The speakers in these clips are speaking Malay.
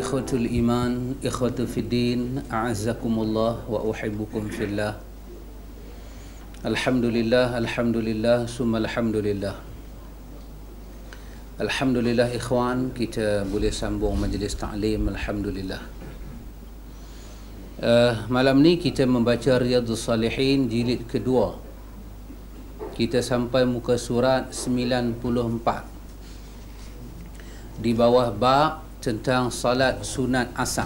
Ikhwatul iman, ikhwatul fiddin, a'azzakumullah wa uhibbukum fillah. Alhamdulillah, alhamdulillah, summa alhamdulillah. Alhamdulillah ikhwan, kita boleh sambung majlis ta'lim, alhamdulillah. Malam ni kita membaca Riyadhus Salihin jilid kedua. Kita sampai muka surat 94. Di bawah bab tentang salat sunat asar.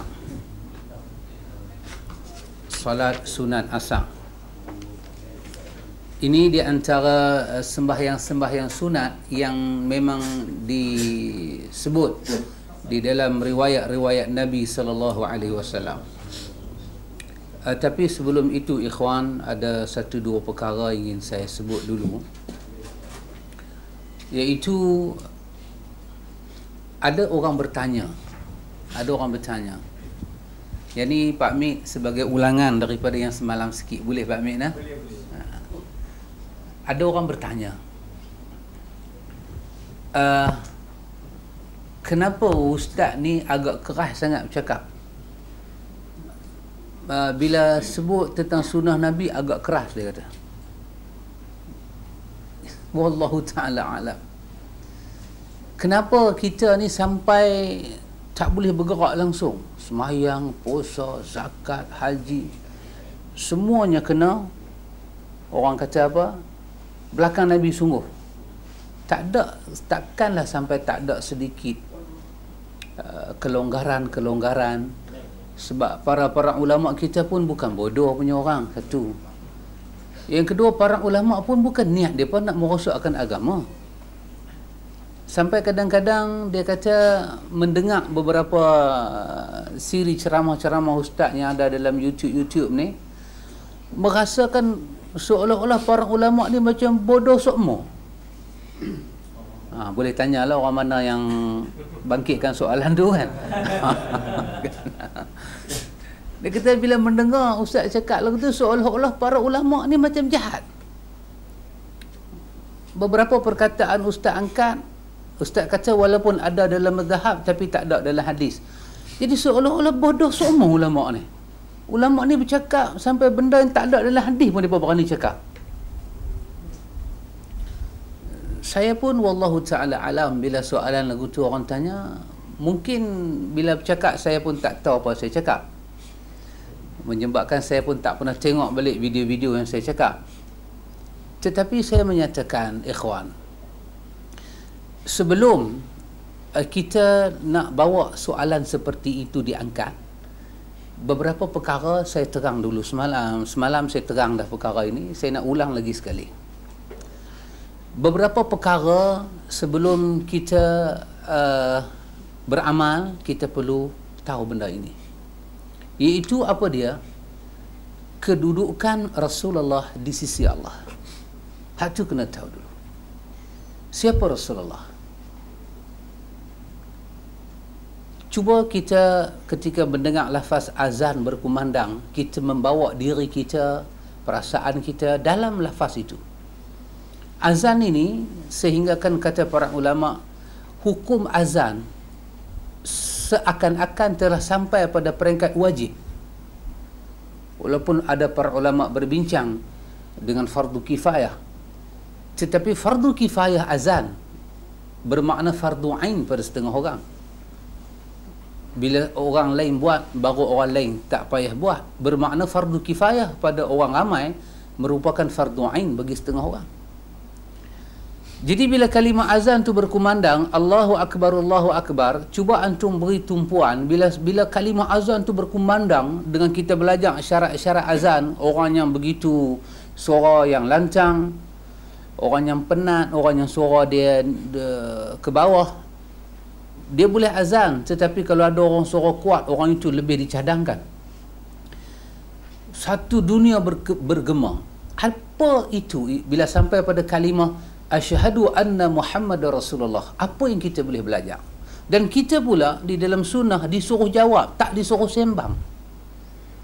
Salat sunat asar. Ini di antara sembahyang-sembahyang sunat yang memang disebut di dalam riwayat-riwayat Nabi sallallahu alaihi wasallam. Tapi sebelum itu ikhwan, ada satu dua perkara ingin saya sebut dulu, iaitu ada orang bertanya. Yang ni Pak Mit sebagai ulangan daripada yang semalam sikit. Boleh Pak Mit? Boleh. Ada orang bertanya, kenapa ustaz ni agak keras sangat bercakap? Bila sebut tentang sunnah Nabi agak keras, dia kata. Wallahu ta'ala alam. Kenapa kita ni sampai tak boleh bergerak langsung? Sembahyang, puasa, zakat, haji, semuanya kena, orang kata apa, belakang Nabi sungguh. Takkanlah sampai tak ada sedikit kelonggaran. Sebab para ulama kita pun bukan bodoh punya orang, satu. Yang kedua, para ulama pun bukan niat mereka nak merosakkan agama. Sampai kadang-kadang dia kata mendengar beberapa siri ceramah-ceramah ustaz yang ada dalam YouTube ni, merasakan seolah-olah para ulama ni macam bodoh sokmo. Boleh tanyalah orang mana yang bangkitkan soalan tu kan. Dia kata bila mendengar ustaz cakap lagu tu, seolah-olah para ulama ni macam jahat. Beberapa perkataan ustaz angkat, ustaz kata walaupun ada dalam mazhab tapi tak ada dalam hadis. Jadi seolah-olah bodoh semua ulama ni. Ulama ni bercakap sampai benda yang tak ada dalam hadis pun mereka berani cakap. Saya pun wallahu ta'ala alam, bila soalan lagu tu orang tanya, mungkin bila bercakap saya pun tak tahu apa saya cakap, menyebabkan saya pun tak pernah tengok balik video-video yang saya cakap. Tetapi saya menyatakan ikhwan, sebelum kita nak bawa soalan seperti itu diangkat, beberapa perkara saya terang dulu. Semalam saya terang dah perkara ini, saya nak ulang lagi sekali. Beberapa perkara sebelum kita beramal, kita perlu tahu benda ini. Iaitu apa dia? Kedudukan Rasulullah di sisi Allah. Hak tu kena tahu dulu. Siapa Rasulullah? Cuba kita ketika mendengar lafaz azan berkumandang, kita membawa diri kita, perasaan kita dalam lafaz itu. Azan ini, sehinggakan kata para ulama, hukum azan seakan-akan telah sampai pada peringkat wajib. Walaupun ada para ulama berbincang dengan fardu kifayah, tetapi fardu kifayah azan bermakna fardu ain pada setengah orang. Bila orang lain buat, baru orang lain tak payah buat. Bermakna fardu kifayah pada orang ramai merupakan fardu ain bagi setengah orang. Jadi bila kalimah azan tu berkumandang, Allahu Akbar, cuba antum beri tumpuan bila kalimah azan tu berkumandang, dengan kita belajar syarat-syarat azan, orang yang begitu suara yang lancang, orang yang penat, orang yang suara dia ke bawah, dia boleh azan. Tetapi kalau ada orang suara kuat, orang itu lebih dicadangkan. Satu dunia bergema. Apa itu bila sampai pada kalimah asyhadu anna Muhammad Rasulullah? Apa yang kita boleh belajar? Dan kita pula di dalam sunnah disuruh jawab, tak disuruh sembang.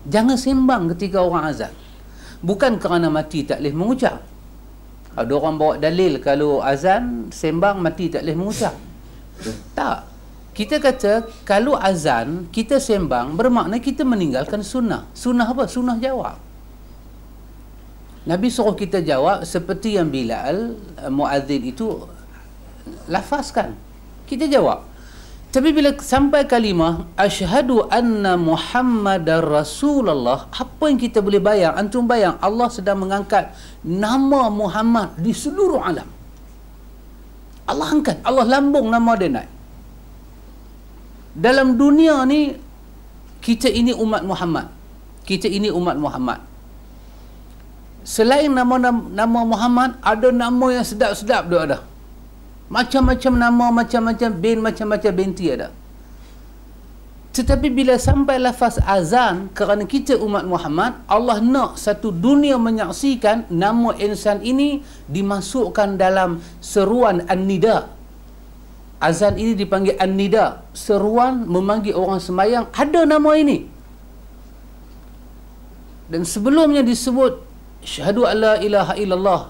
Jangan sembang ketika orang azan. Bukan kerana mati tak boleh mengucap. Ada orang bawa dalil kalau azan sembang mati tak boleh mengucap. Tak. Kita kata kalau azan kita sembang bermakna kita meninggalkan sunnah. Sunnah apa? Sunnah jawab. Nabi suruh kita jawab seperti yang Bilal muadzin itu lafazkan. Kita jawab. Tapi bila sampai kalimah asyhadu anna Muhammadar Rasulullah, apa yang kita boleh bayang? Antum bayang Allah sedang mengangkat nama Muhammad di seluruh alam. Allah angkat, Allah lambung nama dia naik. Dalam dunia ni kita ini umat Muhammad. Kita ini umat Muhammad. Selain nama Muhammad, ada nama yang sedap-sedap dia ada. Macam-macam nama, macam-macam bin, macam-macam binti ada. Tetapi bila sampai lafaz azan, kerana kita umat Muhammad, Allah nak satu dunia menyaksikan nama insan ini dimasukkan dalam seruan An-Nida. Azan ini dipanggil An-Nida, seruan memanggil orang sembahyang, ada nama ini. Dan sebelumnya disebut syahadu alla ilaha illallah.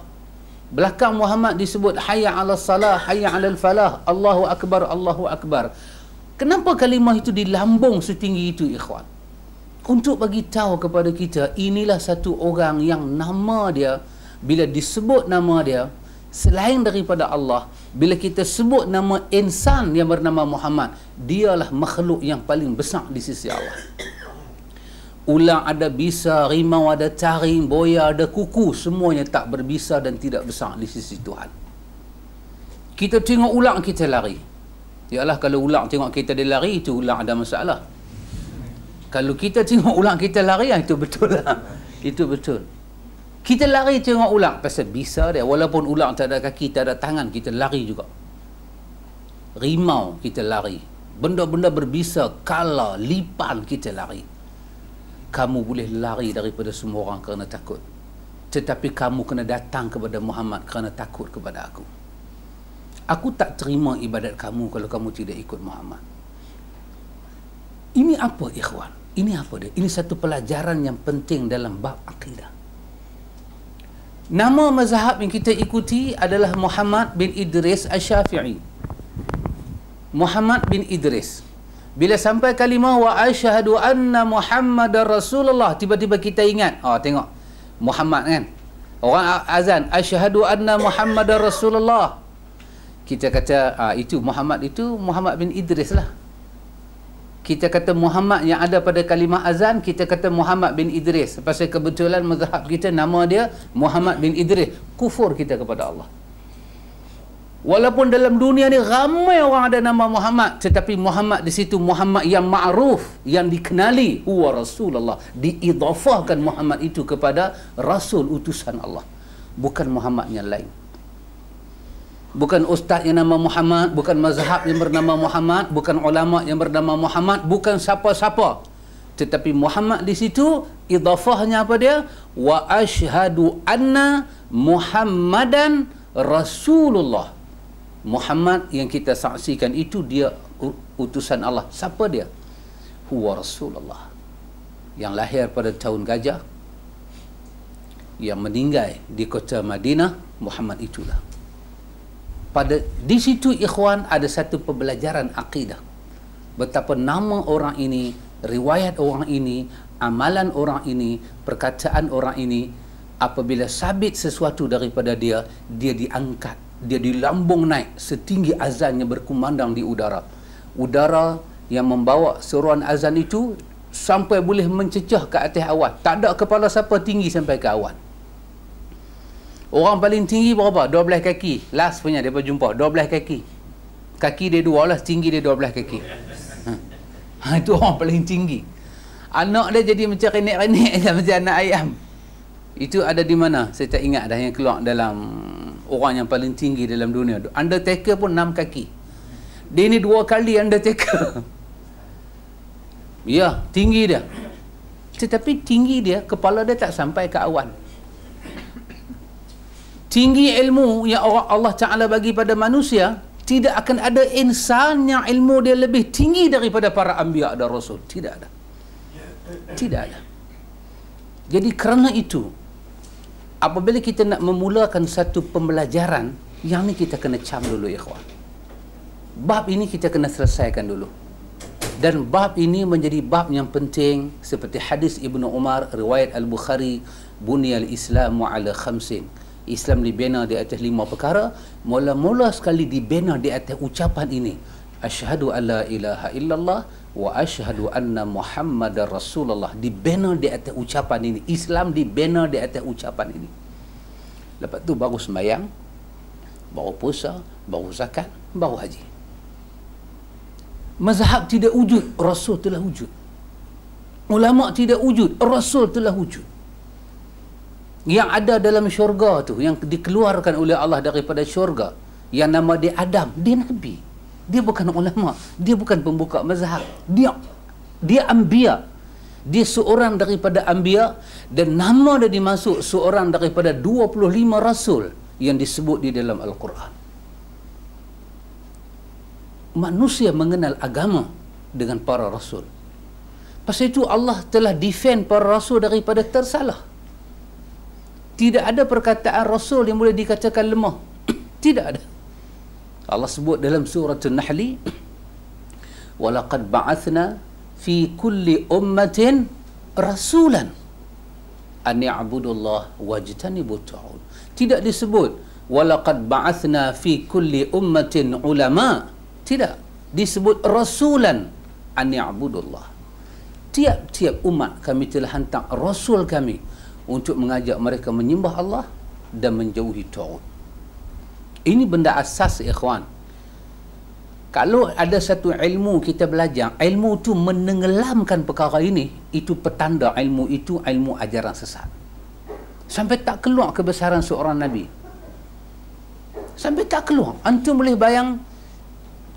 Belakang Muhammad disebut hayya 'alas salah, hayya 'alal falah, Allahu akbar, Allahu akbar. Kenapa kalimah itu dilambung setinggi itu, ikhwan? Untuk bagi tahu kepada kita, inilah satu orang yang nama dia, bila disebut nama dia selain daripada Allah, bila kita sebut nama insan yang bernama Muhammad, dialah makhluk yang paling besar di sisi Allah. Ular ada bisa, rimau ada taring, boya ada kuku, semuanya tak berbisa dan tidak besar di sisi Tuhan. Kita tengok ular, kita lari. Yalah, kalau ular tengok kita dia lari, itu ular ada masalah. Kalau kita tengok ular kita lari, itu betul lah. Itu betul. Kita lari tengok ular pasal bisa dia. Walaupun ular tak ada kaki, tak ada tangan, kita lari juga. Rimau kita lari. Benda-benda berbisa, kala, lipan kita lari. Kamu boleh lari daripada semua orang kerana takut. Tetapi kamu kena datang kepada Muhammad kerana takut kepada aku. Aku tak terima ibadat kamu kalau kamu tidak ikut Muhammad. Ini apa, ikhwan? Ini apa dia? Ini satu pelajaran yang penting dalam bab akidah. Nama mazhab yang kita ikuti adalah Muhammad bin Idris Asy-Syafi'i. Muhammad bin Idris. Bila sampai kalimah wa asyhadu anna Muhammadar Rasulullah, tiba-tiba kita ingat, tengok Muhammad kan. Orang azan asyhadu anna Muhammadar Rasulullah. Kita kata itu Muhammad bin Idris lah. Kita kata Muhammad yang ada pada kalimah azan, kita kata Muhammad bin Idris. Pasal kebetulan mazhab kita nama dia Muhammad bin Idris. Kufur kita kepada Allah. Walaupun dalam dunia ni ramai orang ada nama Muhammad, tetapi Muhammad di situ Muhammad yang ma'ruf, yang dikenali, huwa Rasulullah. Diidhafahkan Muhammad itu kepada Rasul utusan Allah. Bukan Muhammad yang lain. Bukan ustaz yang nama Muhammad, bukan mazhab yang bernama Muhammad, bukan ulama yang bernama Muhammad, bukan siapa-siapa. Tetapi Muhammad di situ idhafahnya apa dia? Wa asyhadu anna Muhammadan Rasulullah. Muhammad yang kita saksikan itu dia utusan Allah. Siapa dia? Huwa Rasulullah. Yang lahir pada tahun gajah, yang meninggal di kota Madinah, Muhammad itulah. Di situ, ikhwan, ada satu pembelajaran akidah. Betapa nama orang ini, riwayat orang ini, amalan orang ini, perkataan orang ini, apabila sabit sesuatu daripada dia, dia diangkat, dia dilambung naik setinggi azan yang berkumandang di udara. Udara yang membawa seruan azan itu sampai boleh mencecah ke atas awan. Tak ada kepala siapa tinggi sampai ke awan. Orang paling tinggi berapa? 12 kaki. Last punya dia berjumpa 12 kaki. Kaki dia 2 lah, tinggi dia 12 kaki. Itu orang paling tinggi. Anak dia jadi macam renek-renek macam anak ayam. Itu ada di mana? Saya tak ingat dah yang keluar dalam orang yang paling tinggi dalam dunia. Undertaker pun 6 kaki. Dia ni 2 kali Undertaker. Ya, tinggi dia. Tetapi tinggi dia, kepala dia tak sampai ke awan. Tinggi ilmu yang Allah Ta'ala bagi pada manusia, tidak akan ada insan yang ilmu dia lebih tinggi daripada para anbiya dan rasul. Tidak ada. Tidak ada. Jadi kerana itu, apabila kita nak memulakan satu pembelajaran, yang ni kita kena cam dulu, ikhwan. bab ini kita kena selesaikan dulu. Dan bab ini menjadi bab yang penting seperti hadis Ibnu Umar, riwayat Al-Bukhari, bunyal Islamu ala khamsin. Islam dibina di atas 5 perkara. Mula-mula sekali dibina di atas ucapan ini, asyhadu an la ilaha illallah wa asyhadu anna Muhammadar Rasulullah. Dibina di atas ucapan ini. Islam dibina di atas ucapan ini. Lepas tu baru sembahyang, baru puasa, baru zakat, baru haji. Mazhab tidak wujud, Rasul telah wujud. Ulama tidak wujud, Rasul telah wujud. Yang ada dalam syurga tu, yang dikeluarkan oleh Allah daripada syurga, yang nama dia Adam, dia Nabi. Dia bukan ulama, dia bukan pembuka mazhab. Dia anbiya. Dia seorang daripada anbiya, dan nama dia dimasuk seorang daripada 25 rasul yang disebut di dalam Al-Quran. Manusia mengenal agama dengan para rasul. Pasal itu Allah telah defend para rasul daripada tersalah. Tidak ada perkataan rasul yang boleh dikatakan lemah. Tidak ada. Allah sebut dalam surah An-Nahl, walaqad ba'athna fi kulli ummatin rasulan an ya'budullah wajtanibut ta'ud. Tidak disebut walaqad ba'athna fi kulli ummatin ulama. Tidak. Disebut rasulan an ya'budullah. Tiap-tiap umat kami telah hantar rasul kami untuk mengajak mereka menyembah Allah dan menjauhi ta'ud. Ini benda asas, ikhwan. Kalau ada satu ilmu kita belajar, ilmu itu menenggelamkan perkara ini, itu petanda ilmu itu ilmu ajaran sesat. Sampai tak keluar kebesaran seorang Nabi. Sampai tak keluar. Antum boleh bayang,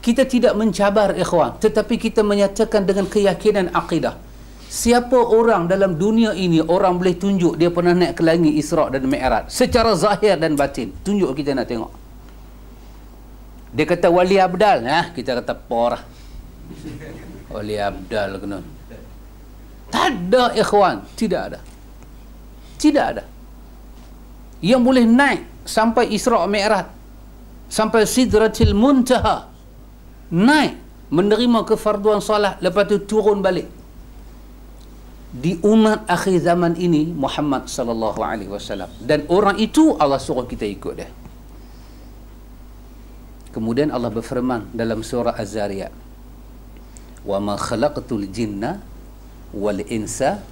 kita tidak mencabar, ikhwan, tetapi kita menyatakan dengan keyakinan akidah. Siapa orang dalam dunia ini, orang boleh tunjuk dia pernah naik ke langit Isra' dan Mi'raj secara zahir dan batin? Tunjuk, kita nak tengok. Dia kata wali abdal, kita kata porah. Wali abdal kena. Tak ada, ikhwan, tidak ada. Tidak ada. Yang boleh naik sampai Isra' Mi'raj, sampai Sidratil Muntaha, naik menerima kefarduan salat, lepas tu turun balik. Di umat akhir zaman ini Muhammad sallallahu alaihi wasallam, dan orang itu Allah suruh kita ikut dia. Kemudian Allah berfirman dalam surah Az-Zariyat, wa ma khalaqtul jinna wal insa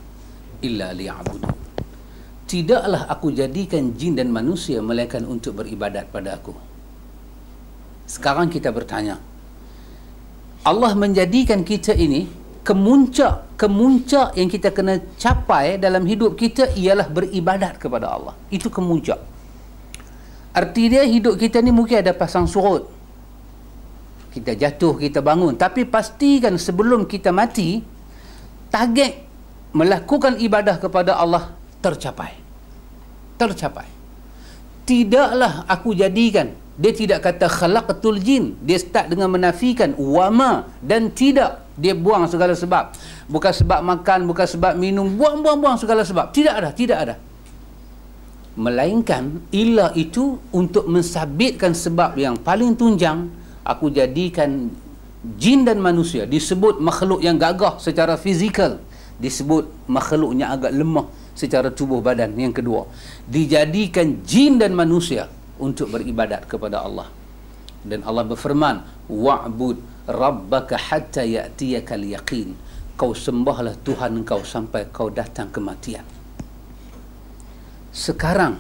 illa liya'budun. Tidaklah aku jadikan jin dan manusia melainkan untuk beribadat pada aku. Sekarang kita bertanya, Allah menjadikan kita ini kemuncak yang kita kena capai dalam hidup kita ialah beribadat kepada Allah. Itu kemuncak. Arti dia hidup kita ni mungkin ada pasang surut. Kita jatuh, kita bangun. Tapi pastikan sebelum kita mati, target melakukan ibadah kepada Allah tercapai. Tercapai. Tidaklah aku jadikan. Dia tidak kata khalaqatul jin. Dia start dengan menafikan wama, dan tidak. Dia buang segala sebab. Bukan sebab makan, bukan sebab minum. Buang segala sebab. Tidak ada, tidak ada. Melainkan illa itu untuk mensabitkan sebab yang paling tunjang. Aku jadikan jin dan manusia, disebut makhluk yang gagah secara fizikal, disebut makhluk yang agak lemah secara tubuh badan. Yang kedua, dijadikan jin dan manusia untuk beribadat kepada Allah. Dan Allah berfirman, wa'bud rabbaka hatta ya'tiyakal yaqin. Kau sembahlah Tuhan kau sampai kau datang kematian. Sekarang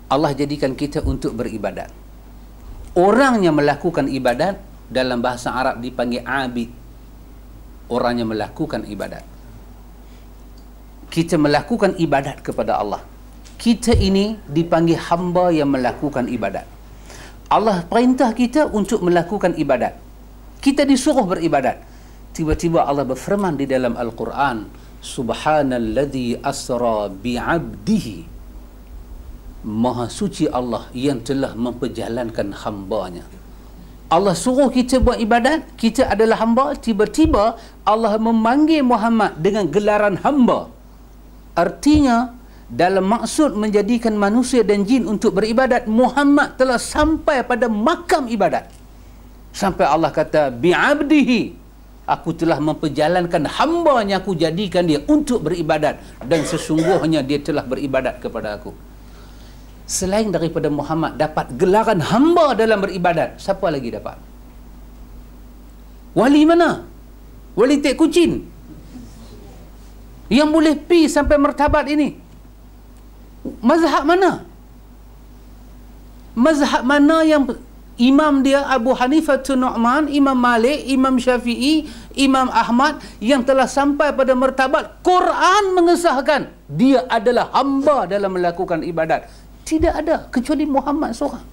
Allah jadikan kita untuk beribadat. Orang yang melakukan ibadat dalam bahasa Arab dipanggil abid. Orang yang melakukan ibadat. Kita melakukan ibadat kepada Allah. Kita ini dipanggil hamba yang melakukan ibadat. Allah perintah kita untuk melakukan ibadat. Kita disuruh beribadat. Tiba-tiba Allah berfirman di dalam Al-Quran, Subhanalladzi asra bi'abdihi. Maha suci Allah yang telah memperjalankan hambanya. Allah suruh kita buat ibadat, kita adalah hamba. Tiba-tiba Allah memanggil Muhammad dengan gelaran hamba. Artinya, dalam maksud menjadikan manusia dan jin untuk beribadat, Muhammad telah sampai pada makam ibadat. Sampai Allah kata, bi'abdihi, aku telah memperjalankan hamba-Nya, aku jadikan dia untuk beribadat, dan sesungguhnya dia telah beribadat kepada aku. Selain daripada Muhammad dapat gelaran hamba dalam beribadat, siapa lagi dapat? Wali mana? Wali Tek Kucin yang boleh pi sampai martabat ini. Mazhab mana? Mazhab mana yang imam dia Abu Hanifah Nu'man, Imam Malik, Imam Syafi'i, Imam Ahmad yang telah sampai pada martabat Quran mengesahkan dia adalah hamba dalam melakukan ibadat? Tidak ada kecuali Muhammad seorang.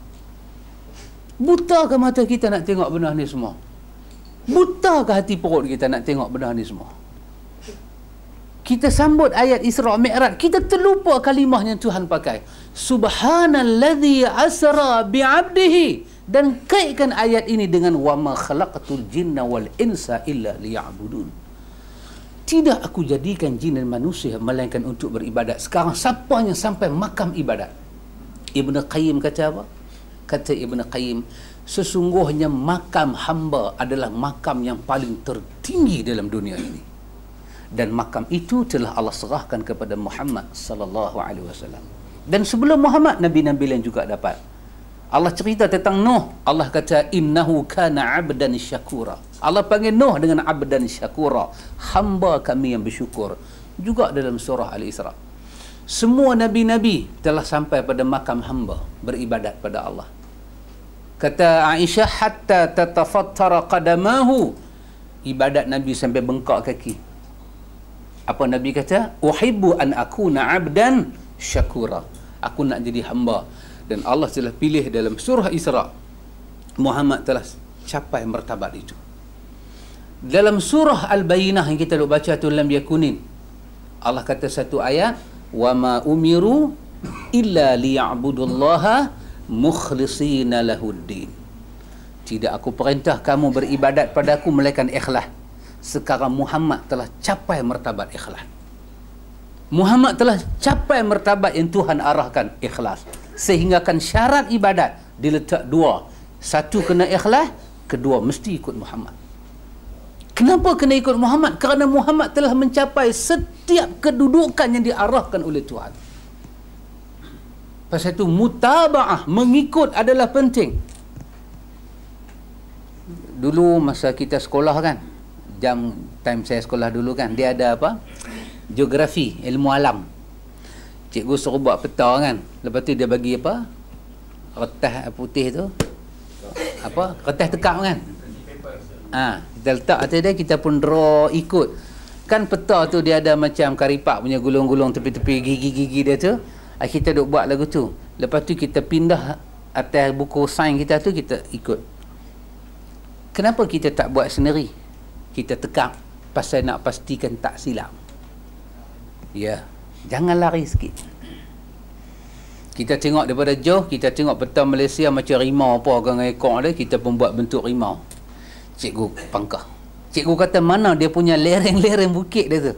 Buta ke mata kita nak tengok benda ni semua? Buta ke hati perut kita nak tengok benda ni semua? Kita sambut ayat Isra Mi'raj, kita terlupa kalimah yang Tuhan pakai. Subhanalladzi asra bi'abdihi, dan kaitkan ayat ini dengan wa ma khalaqatul jinna wal insa illa liya'budun. Tidak aku jadikan jin dan manusia melainkan untuk beribadat. Sekarang siapa yang sampai makam ibadat? Ibn Qayyim kata apa? Kata Ibn Qayyim, sesungguhnya makam hamba adalah makam yang paling tertinggi dalam dunia ini. Dan makam itu telah Allah serahkan kepada Muhammad sallallahu alaihi wasallam. Dan sebelum Muhammad, nabi-nabi lain juga dapat. Allah cerita tentang Nuh. Allah kata innahu kana 'abdan syakura. Allah panggil Nuh dengan 'abdan syakura, hamba kami yang bersyukur. Juga dalam surah Al-Isra. Semua nabi-nabi telah sampai pada makam hamba beribadat pada Allah. Kata Aisyah, hatta tatafattara qadamahu, ibadat Nabi sampai bengkak kaki. Apa Nabi kata? Uhibbu an akuna 'abdan syakura. Aku nak jadi hamba. Dan Allah telah pilih dalam surah Isra, Muhammad telah capai martabat itu. Dalam surah Al-Bayyinah yang kita duk baca tu, lam yakunin, Allah kata satu ayat, wa ma umiru illa liya'budullaha mukhlishina lahuddin. Tidak aku perintah kamu beribadat padaku melainkan ikhlas. Sekarang Muhammad telah capai martabat ikhlas. Muhammad telah capai martabat yang Tuhan arahkan, ikhlas. Sehinggakan syarat ibadat diletak dua. Satu kena ikhlas, kedua mesti ikut Muhammad. Kenapa kena ikut Muhammad? Kerana Muhammad telah mencapai setiap kedudukan yang diarahkan oleh Tuhan. Pasal itu mutaba'ah, mengikut adalah penting. Dulu masa kita sekolah kan, time saya sekolah dulu kan, dia ada apa? Geografi, ilmu alam. Cikgu suruh buat peta kan. Lepas tu dia bagi apa? Kertas putih tu. Apa? Kertas tekak kan? Kita letak atas dia, kita pun draw ikut. Kan peta tu dia ada macam karipak punya gulung-gulung tepi-tepi gigi-gigi dia tu. Kita duk buat lagu tu. Lepas tu kita pindah atas buku sains kita tu, kita ikut. Kenapa kita tak buat sendiri? Kita tekak pasal nak pastikan tak silap. Ya, jangan lari sikit. Kita tengok daripada jauh, kita tengok peta Malaysia macam rimau apa dengan ekor dia, kita pun buat bentuk rimau. Cikgu pangkah. Cikgu kata mana dia punya lereng-lereng bukit dia tu,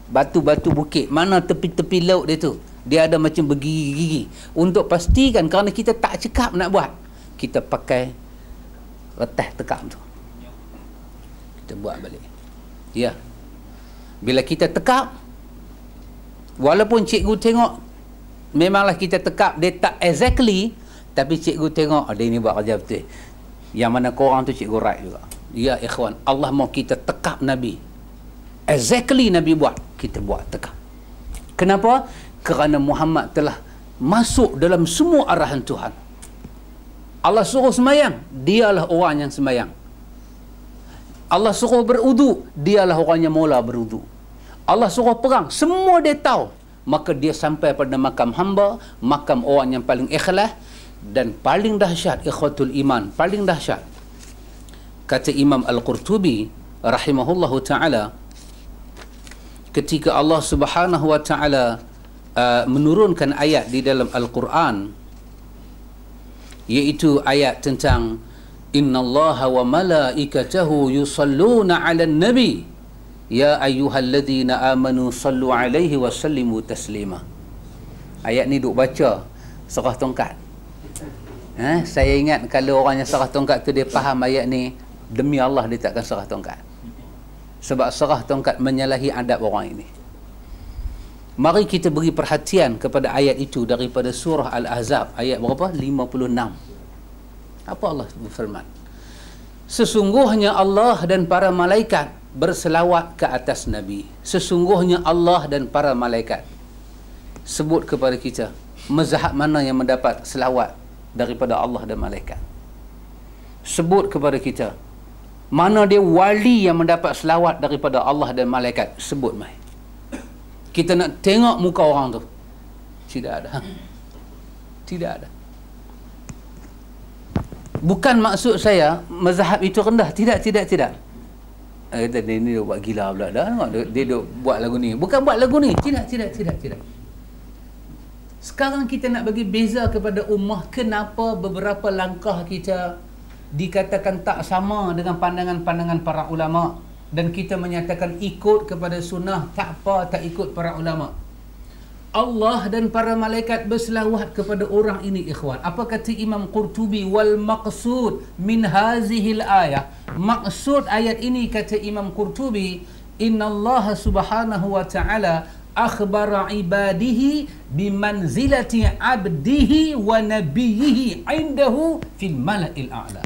batu-batu bukit, mana tepi-tepi laut dia tu, dia ada macam bergigi-gigi. Untuk pastikan, kerana kita tak cekap nak buat, kita pakai retas tekak tu, kita buat balik. Ya, bila kita tekap, walaupun cikgu tengok memanglah kita tekap dia tak exactly, tapi cikgu tengok dia ni buat kerja betul. Yang mana korang tu cikgu right juga. Ya ikhwan, Allah mau kita tekap Nabi exactly, Nabi buat, kita buat tekap. Kenapa? Kerana Muhammad telah masuk dalam semua arahan Tuhan. Allah suruh semayang, dialah orang yang semayang. Allah suruh berudu, dialah orang yang mula berudu. Allah suruh perang, semua dia tahu. Maka dia sampai pada makam hamba, makam orang yang paling ikhlas. Dan paling dahsyat, ikhwatul iman, paling dahsyat, kata Imam Al-Qurtubi rahimahullahu ta'ala, ketika Allah subhanahu wa ta'ala menurunkan ayat di dalam Al-Quran, iaitu ayat tentang innallaha wa malaikatahu yusalluna 'alan nabi ya ayyuhalladzina amanu sallu 'alaihi wa sallimu taslima. Ayat ni duk baca serah tongkat. Saya ingat kalau orang yang serah tongkat tu dia faham ayat ni, demi Allah dia takkan serah tongkat. Sebab serah tongkat menyalahi adab orang ini. Mari kita beri perhatian kepada ayat itu daripada surah Al-Ahzab ayat berapa? 56. Apa Allah berfirman? Sesungguhnya Allah dan para malaikat berselawat ke atas Nabi. Sesungguhnya Allah dan para malaikat. Sebut kepada kita mazhab mana yang mendapat selawat daripada Allah dan malaikat. Sebut kepada kita mana dia wali yang mendapat selawat daripada Allah dan malaikat. Sebut mai. Kita nak tengok muka orang tu. Tidak ada. Tidak ada. Bukan maksud saya mazhab itu rendah. Tidak. Kata dia ni buat gila pula dah. Dia buat lagu ni. Bukan buat lagu ni. Tidak. Sekarang kita nak bagi beza kepada ummah kenapa beberapa langkah kita dikatakan tak sama dengan pandangan-pandangan para ulama, dan kita menyatakan ikut kepada sunnah, tak apa tak ikut para ulama. Allah dan para malaikat berselawat kepada orang ini, ikhwan. Apa kata Imam Qurtubi? Wal maqsud min hazihil ayah, maksud ayat ini kata Imam Qurtubi, innallaha subhanahu wa ta'ala akhbara ibadihi bimanzilati abdihi wa nabiyhi indahu fil mala'il a'la.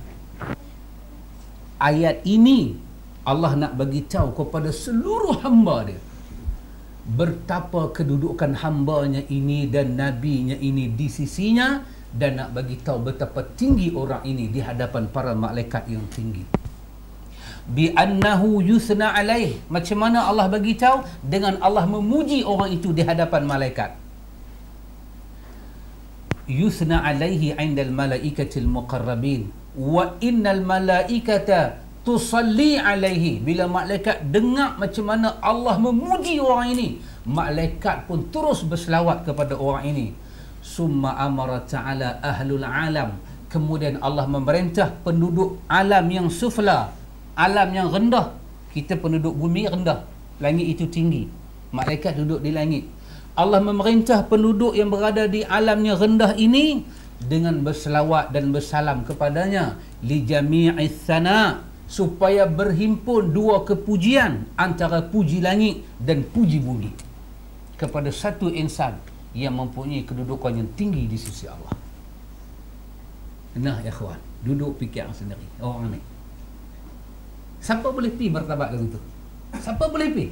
Ayat ini Allah nak bagi tahu kepada seluruh hamba dia betapa kedudukan hambanya ini dan nabinya ini di sisinya, dan nak bagi tahu betapa tinggi orang ini di hadapan para malaikat yang tinggi. Bi annahu yusna alaih, macam mana Allah bagi tahu? Dengan Allah memuji orang itu di hadapan malaikat. Yusna alaihi 'indal malaikatil muqarrabin wa innal malaikata tusalli alaihi. Bila malaikat dengar macam mana Allah memuji orang ini, malaikat pun terus berselawat kepada orang ini. Summa amara ta'ala ahlul alam, kemudian Allah memerintah penduduk alam yang sufla, alam yang rendah. Kita penduduk bumi rendah, langit itu tinggi, malaikat duduk di langit. Allah memerintah penduduk yang berada di alam yang rendah ini dengan berselawat dan bersalam kepadanya, li jami'is sana, supaya berhimpun dua kepujian antara puji langit dan puji bumi kepada satu insan yang mempunyai kedudukan yang tinggi di sisi Allah. Nah ya kawan, duduk fikir sendiri orang ni. Siapa boleh pi martabat lagu tu? Siapa boleh pi?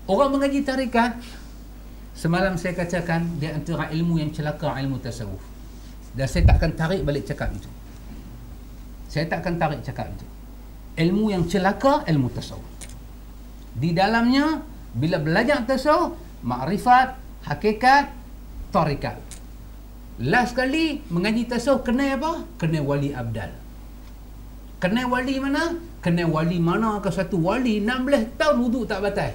Orang mengaji tarikat, semalam saya katakan dia antara ilmu yang celaka, ilmu tasawuf. Dan saya takkan tarik balik cakap itu. Ilmu yang celaka, ilmu tasawuf. Di dalamnya bila belajar tasawuf, makrifat, hakikat, tarikat. Last kali mengaji tasawuf kena apa? Kena wali abdal. Kena wali mana? Kena wali mana ke satu wali 16 tahun wuduk tak batal.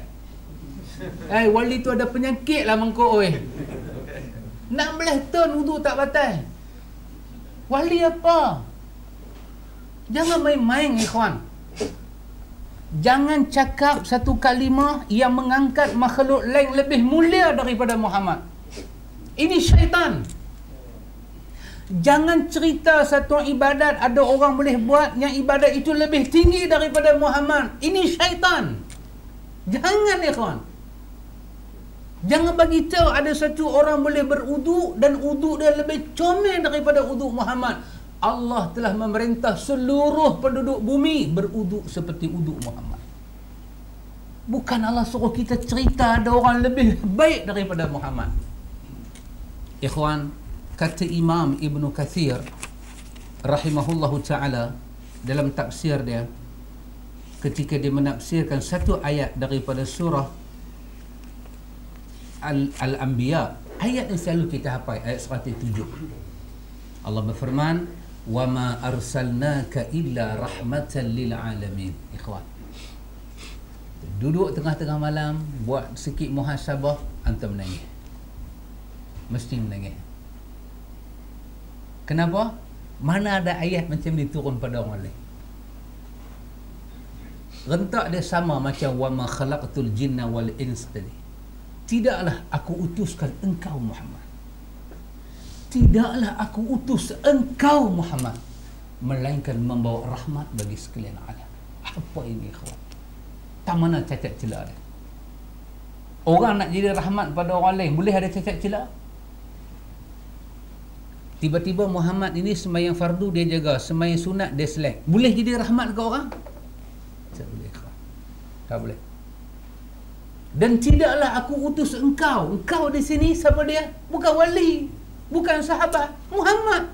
Wali tu ada penyakit lah mengko oi. 16 tahun wuduk tak batal. Wali apa? Jangan main-main ikhwan. Jangan cakap satu kalimah yang mengangkat makhluk lain lebih mulia daripada Muhammad. Ini syaitan. Jangan cerita satu ibadat ada orang boleh buat yang ibadat itu lebih tinggi daripada Muhammad. Ini syaitan. Jangan ikhwan. Jangan bagi tahu ada satu orang boleh berwuduk dan wuduk dia lebih comel daripada wuduk Muhammad. Allah telah memerintah seluruh penduduk bumi berwuduk seperti wuduk Muhammad. Bukan Allah suruh kita cerita ada orang lebih baik daripada Muhammad. Ikhwan, kata Imam Ibn Kathir rahimahullahu ta'ala dalam tafsir dia, ketika dia menafsirkan satu ayat daripada surah Al-Anbiya, ayat yang selalu kita hafal, ayat 107. Allah berfirman, wa ma arsalnaka illa rahmatan lil alamin. Ikhwan, duduk tengah-tengah malam buat sikit muhasabah, antum menangis, mesti menangis. Kenapa? Mana ada ayat macam ni turun pada orang lain. Rentak dia sama macam wa ma khalaqtul jinna wal insa tadi. Tidaklah aku utuskan engkau Muhammad, tidaklah aku utus engkau Muhammad melainkan membawa rahmat bagi sekalian alam. Apa ini ikhwan? Tak mana cacat celah dia. Orang nak jadi rahmat pada orang lain, boleh ada cacat celah? Tiba-tiba Muhammad ini sembahyang fardu dia jaga, sembahyang sunat dia select. Boleh jadi rahmat ke orang? Tak boleh. Tak boleh. Dan tidaklah aku utus engkau. Engkau di sini siapa dia? Bukan wali, bukan sahabat, Muhammad.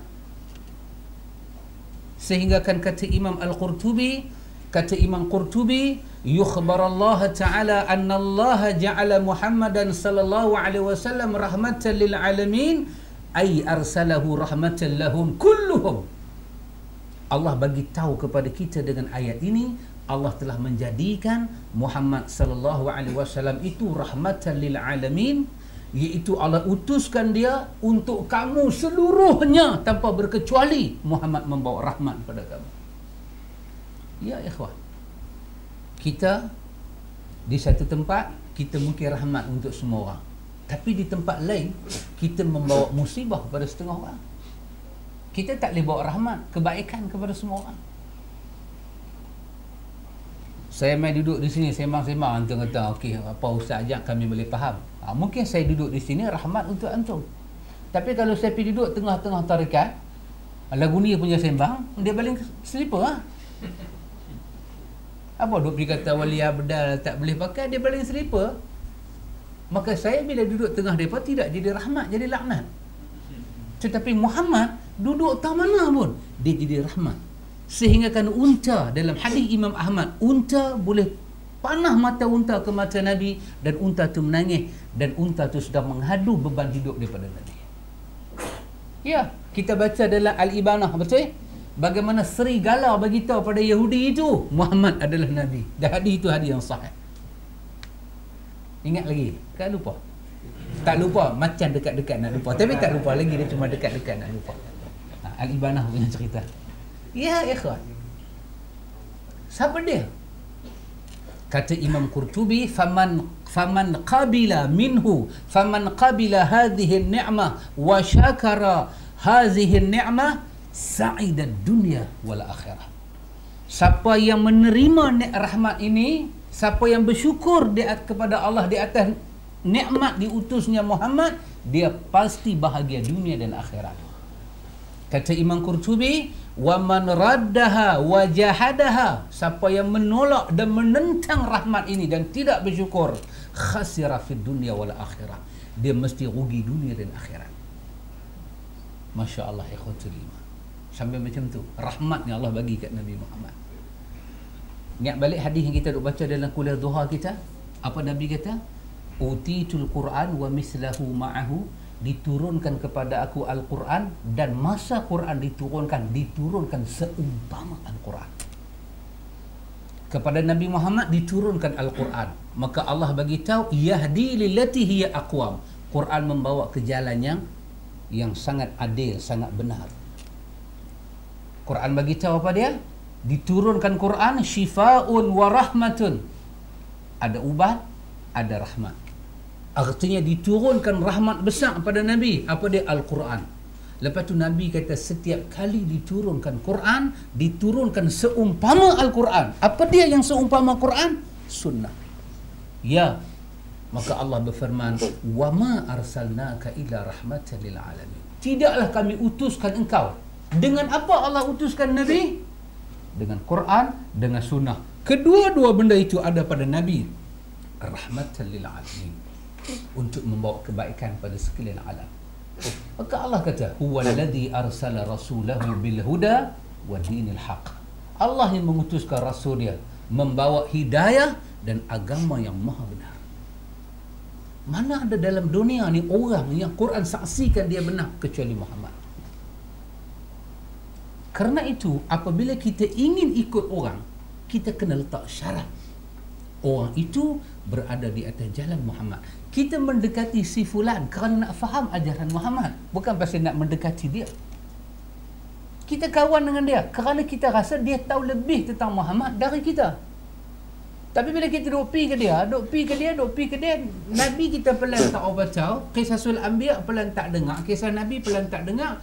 Sehingga kan kata Imam Qurtubi, yukhbar Allah Ta'ala anna Allah ja'ala Muhammadan sallallahu alaihi wasallam rahmatan lil alamin, ay arsalahu rahmatan lahum kulluhum. Allah bagi tahu kepada kita dengan ayat ini, Allah telah menjadikan Muhammad sallallahu alaihi wasallam itu rahmatan lil alamin, iaitu Allah utuskan dia untuk kamu seluruhnya tanpa berkecuali. Muhammad membawa rahmat pada kamu. Ya ikhwan, kita di satu tempat kita mungkin rahmat untuk semua orang, tapi di tempat lain kita membawa musibah kepada setengah orang. Kita tak boleh bawa rahmat, kebaikan kepada semua orang. Saya main duduk di sini sembang-sembang, antum kata okey, apa ustaz ajak kami boleh faham. Mungkin saya duduk di sini rahmat untuk antum. Tapi kalau saya pergi duduk tengah-tengah tarikat, lagu ni punya sembang, dia baling selipar Apa duk pergi kata wali abdal tak boleh pakai, dia baling selipar. Maka saya bila duduk tengah mereka tidak jadi rahmat, jadi laknat. Tetapi Muhammad duduk tak mana pun dia jadi rahmat. Sehingga kan unta, dalam hadis Imam Ahmad, unta boleh panah mata unta ke mata Nabi dan unta tu menangis dan unta tu sudah menghadu beban hidup daripada Nabi. Ya, kita baca dalam Al-Ibanah, betul? Bagaimana serigala bagi tahu pada Yahudi itu Muhammad adalah Nabi. Dan hadis itu hadis yang sahih. Ingat lagi? Kan lupa? Tak lupa, macam dekat-dekat nak lupa. Tapi tak lupa lagi, dia cuma dekat-dekat nak lupa. Al-Ibanah punya cerita. Ya ikhwan, siapa dia? Kata Imam Qurtubi, faman qabila minhu, faman qabila hadhihi an-ni'mah wa syakara hadhihi an-ni'mah sa'ida ad-dunya wal akhirah. Siapa yang menerima rahmat ini, siapa yang bersyukur kepada Allah di atas nikmat diutusnya Muhammad, dia pasti bahagia dunia dan akhirat. Kata Imam Qurtubi, wa man raddaha wa jahadaha, siapa yang menolak dan menentang rahmat ini dan tidak bersyukur, khasira fid dunya wal akhirah, dia mesti rugi dunia dan akhirat. Masya-Allah ikhwatul iman. Sampai macam tu rahmatnya Allah bagi kat Nabi Muhammad. Ingat balik hadis yang kita duk baca dalam kuliah duha kita, apa Nabi kata? Utitul Quran wa mislahu ma'ahu, diturunkan kepada aku Al-Quran dan masa Quran diturunkan seumpama Al-Quran. Kepada Nabi Muhammad diturunkan Al-Quran, maka Allah bagi tahu yahdi lillati hiya aqwam, Quran membawa ke jalan yang sangat adil, sangat benar. Quran bagi tahu apa dia? Diturunkan Quran syifaun wa rahmatun, ada ubat, ada rahmat. Artinya diturunkan rahmat besar pada Nabi. Apa dia? Al-Quran. Lepas tu Nabi kata setiap kali diturunkan Quran, diturunkan seumpama Al-Quran. Apa dia yang seumpama Quran? Sunnah. Ya. Maka Allah berfirman, wa ma arsalnaka illa rahmatan lil alamin. Tidaklah kami utuskan engkau. Dengan apa Allah utuskan Nabi? Dengan Quran, dengan sunnah. Kedua-dua benda itu ada pada Nabi. Rahmatan lil alamin, untuk membawa kebaikan pada sekalian alam. Maka Allah kata, huwallazi arsala rasulahu bil huda wa dinil haq. Allah yang mengutuskan rasul dia membawa hidayah dan agama yang maha benar. Mana ada dalam dunia ni orang yang Quran saksikan dia benar kecuali Muhammad. Kerana itu apabila kita ingin ikut orang, kita kena letak syarat orang itu berada di atas jalan Muhammad. Kita mendekati si fulan kerana nak faham ajaran Muhammad, bukan pasal nak mendekati dia. Kita kawan dengan dia kerana kita rasa dia tahu lebih tentang Muhammad dari kita. Tapi bila kita duk pi ke dia, Nabi kita pelan tak baca, Qisasul Anbiya pelan tak dengar, kisah Nabi pelan tak dengar.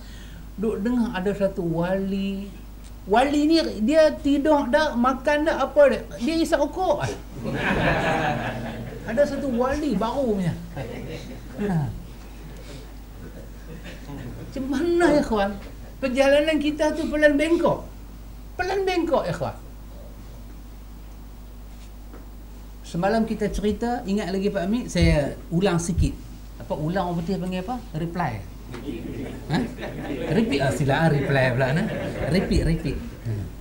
Duk dengar ada satu wali. Wali ni dia tidur dah, makan dah, apa dah. Dia isap rokok. Ada satu wali baru punya. Macam mana ya kawan? Perjalanan kita tu pelan bengkok. Ya kawan. Semalam kita cerita, ingat lagi Pak Amit, saya ulang sikit. Apa ulang orang putih panggil apa? Reply. Ha? Repeat lah silakan reply pula nah.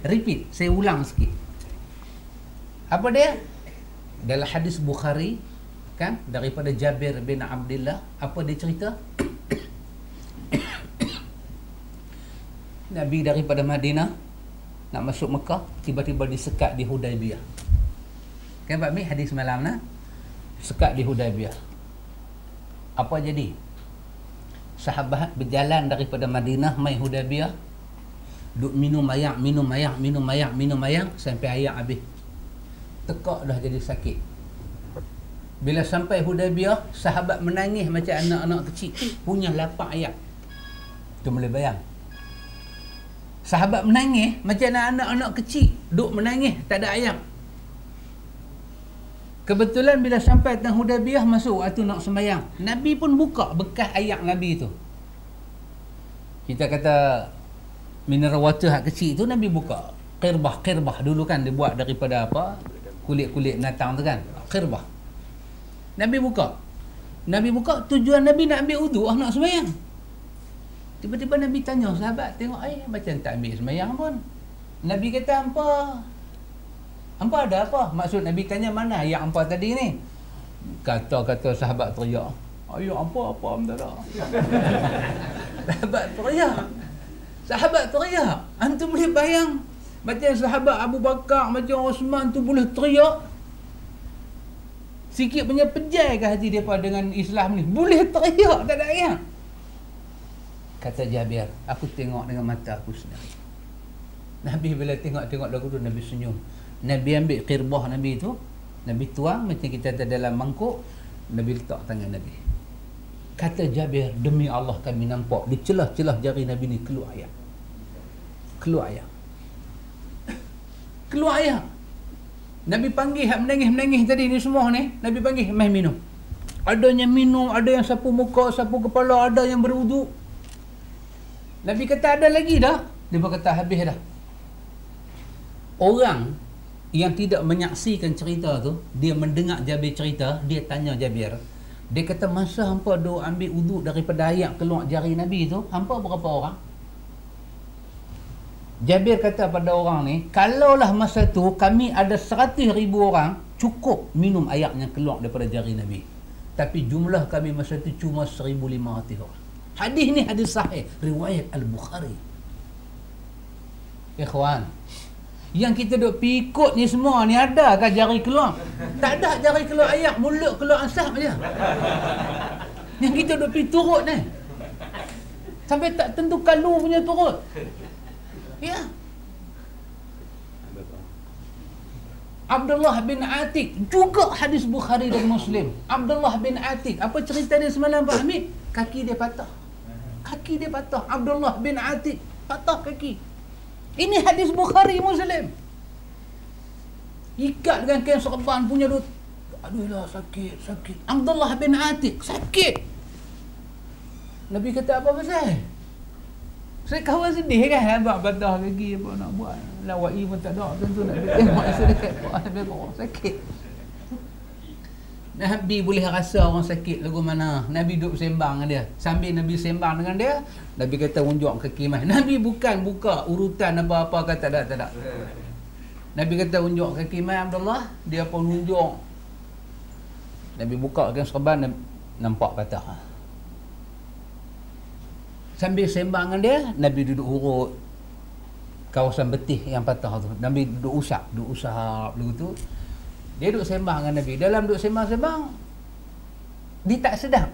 Repeat. Saya ulang sikit. Apa dia? Dalam hadis Bukhari kan daripada Jabir bin Abdullah, apa dia cerita? Nabi daripada Madinah nak masuk Mekah, tiba-tiba disekat di Hudaibiyah. Kan Pak Mi hadis malam nah? Sekat di Hudaibiyah. Apa jadi? Sahabat berjalan daripada Madinah mai Hudaibiyah, duk minum ayak sampai ayak habis. Tekak dah jadi sakit. Bila sampai Hudaibiyah, sahabat menangis macam anak-anak kecil, punya lapak ayak. Tu boleh bayang. Sahabat menangis macam anak-anak kecil, duk menangis tak ada ayak. Kebetulan bila sampai tengah Hudaibiyah, masuk waktu nak sembahyang, Nabi pun buka bekas ayak Nabi tu. Kita kata mineral water hak kecil tu Nabi buka. Qirbah dulu kan dibuat daripada apa? Kulit-kulit binatang tu kan. Qirbah. Nabi buka, tujuan Nabi nak ambil wudu, nak sembahyang. Tiba-tiba Nabi tanya sahabat, tengok air macam tak ambil sembahyang pun. Nabi kata, Hampa ada apa? Maksud Nabi tanya, mana ayak hampa tadi ni? Kata sahabat teriak, ayak apa tak ada. Sahabat teriak. Antum boleh bayang macam sahabat Abu Bakar, macam Osman tu boleh teriak. Sikit punya pejai ke hati mereka dengan Islam ni? Boleh teriak tak ada ayak. Kata Jabir, aku tengok dengan mata aku sendiri. Nabi bila tengok lagu tu, Nabi senyum. Nabi ambil qirbah Nabi tu, Nabi tuang macam kita ada dalam mangkuk, Nabi letak tangan Nabi. Kata Jabir, demi Allah kami nampak di celah-celah jari Nabi ni keluar ayak. Nabi panggil hak menangis tadi ni semua ni, Nabi panggil, mai minum. Ada yang minum, ada yang sapu muka, sapu kepala, ada yang berwuduk. Nabi kata ada lagi dah. Dia berkata habis dah. Orang yang tidak menyaksikan cerita tu, dia mendengar Jabir cerita, dia tanya Jabir. Dia kata, masa hampa duk ambil wuduk daripada ayak keluar jari Nabi tu, hampa berapa orang? Jabir kata pada orang ni, kalaulah masa tu kami ada 100,000 orang, cukup minum ayak yang keluar daripada jari Nabi. Tapi jumlah kami masa tu cuma 1,500 orang. Hadis ni hadis sahih, riwayat Al-Bukhari. Ikhwan, yang kita duk pikut ni semua ni, adakah jari keluar? Tak ada jari keluar ayak, mulut keluar asap je. Yang kita duk pergi turut ni, sampai tak tentu kalu punya turut. Ya. Abdullah bin Atiq, juga hadis Bukhari dan Muslim. Abdullah bin Atiq, apa cerita dia semalam Pak Hamid? Kaki dia patah. Abdullah bin Atiq patah kaki. Ini hadis Bukhari Muslim. Ikat dengan kain serban punya tu. Aduhlah sakit. Abdullah bin Atiq sakit. Nabi kata apa pasal? Saya kawan sedih kan, abang patah kaki, apa nak buat? Lawai pun tak ada, tentu nak tengok saya dekat orang sakit. Nabi boleh rasa orang sakit lagu mana. Nabi duduk sembang dengan dia. Sambil Nabi sembang dengan dia, Nabi kata unjuk kaki mai. Nabi bukan buka urutan apa-apa, kata tak ada. Nabi kata unjuk kaki mai Abdullah, dia pun unjuk. Nabi buka kain serban, nampak patah. Sambil sembang dengan dia, Nabi duduk urut kawasan betih yang patah tu. Nabi duduk usap lagu tu. Dia duduk sembang dengan Nabi. Dalam duduk sembang-sembang, dia tak sedap.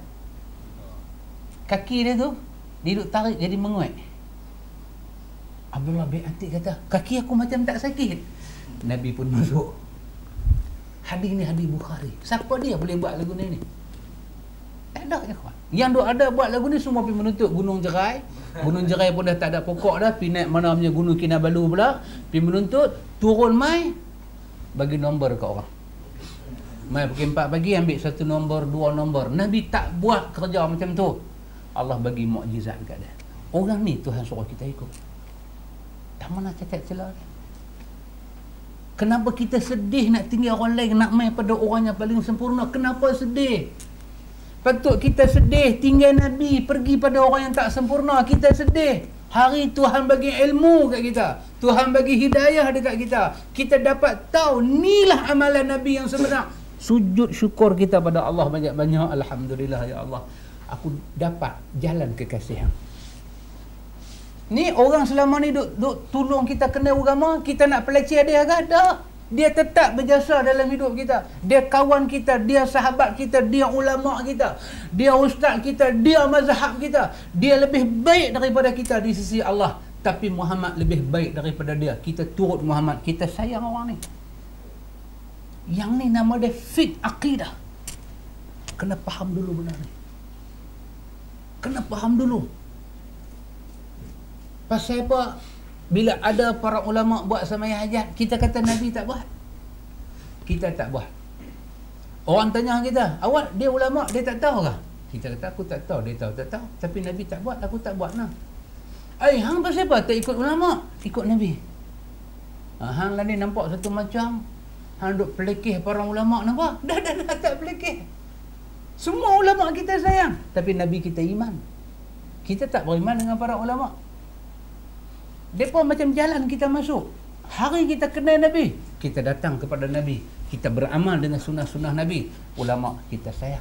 Kaki dia tu, dia duduk tarik jadi menguat. Abdullah bin Atiq kata, kaki aku macam tak sakit. Nabi pun masuk. Hadis ni hadis Bukhari. Siapa dia boleh buat lagu ni? Tak ada ya kawan. Yang duk ada buat lagu ni semua pergi menuntut Gunung Jerai. Gunung Jerai pun dah tak ada pokok dah, pergi naik mana punya Gunung Kinabalu pula, pergi menuntut, turun mai bagi nombor ke orang. Mai pukul 4 pagi ambil 1 nombor, 2 nombor. Nabi tak buat kerja macam tu. Allah bagi mukjizat dekat dia. Orang ni Tuhan suruh kita ikut. Tak mana cacat celah dia. Kenapa kita sedih nak tinggal orang lain, nak mai pada orang yang paling sempurna? Kenapa sedih? Patut kita sedih tinggal Nabi, pergi pada orang yang tak sempurna. Kita sedih. Hari Tuhan bagi ilmu kat kita. Tuhan bagi hidayah dekat kita. Kita dapat tahu inilah amalan Nabi yang sebenar. Sujud syukur kita pada Allah banyak-banyak. Alhamdulillah ya Allah, aku dapat jalan kekasihan. Ni orang selama ni duk tolong kita kenal agama, kita nak peleceh dia ke? Tak. Dia tetap berjasa dalam hidup kita. Dia kawan kita, dia sahabat kita, dia ulama kita, dia ustaz kita, dia mazhab kita. Dia lebih baik daripada kita di sisi Allah. Tapi Muhammad lebih baik daripada dia. Kita turut Muhammad, kita sayang orang ni. Yang ni nama dia fit akidah. Kena faham dulu benar ni. Kena faham dulu. Pasal apa? Bila ada para ulama buat sembahyang hajat, kita kata Nabi tak buat. Kita tak buat. Orang tanya kita, awak dia ulama, dia tak tahu ke? Kita kata aku tak tahu, dia tahu tak tahu. Tapi Nabi tak buat, aku tak buat nah. Hang pasal apa tak ikut ulama? Ikut Nabi. Hang lah ni nampak satu macam, hang duk pelekeh para ulama, nampak? Dah tak pelekeh. Semua ulama kita sayang, tapi Nabi kita iman. Kita tak beriman dengan para ulama. Depa macam jalan kita masuk. Hari kita kenal Nabi, kita datang kepada Nabi, kita beramal dengan sunnah-sunnah Nabi. Ulama kita sayang.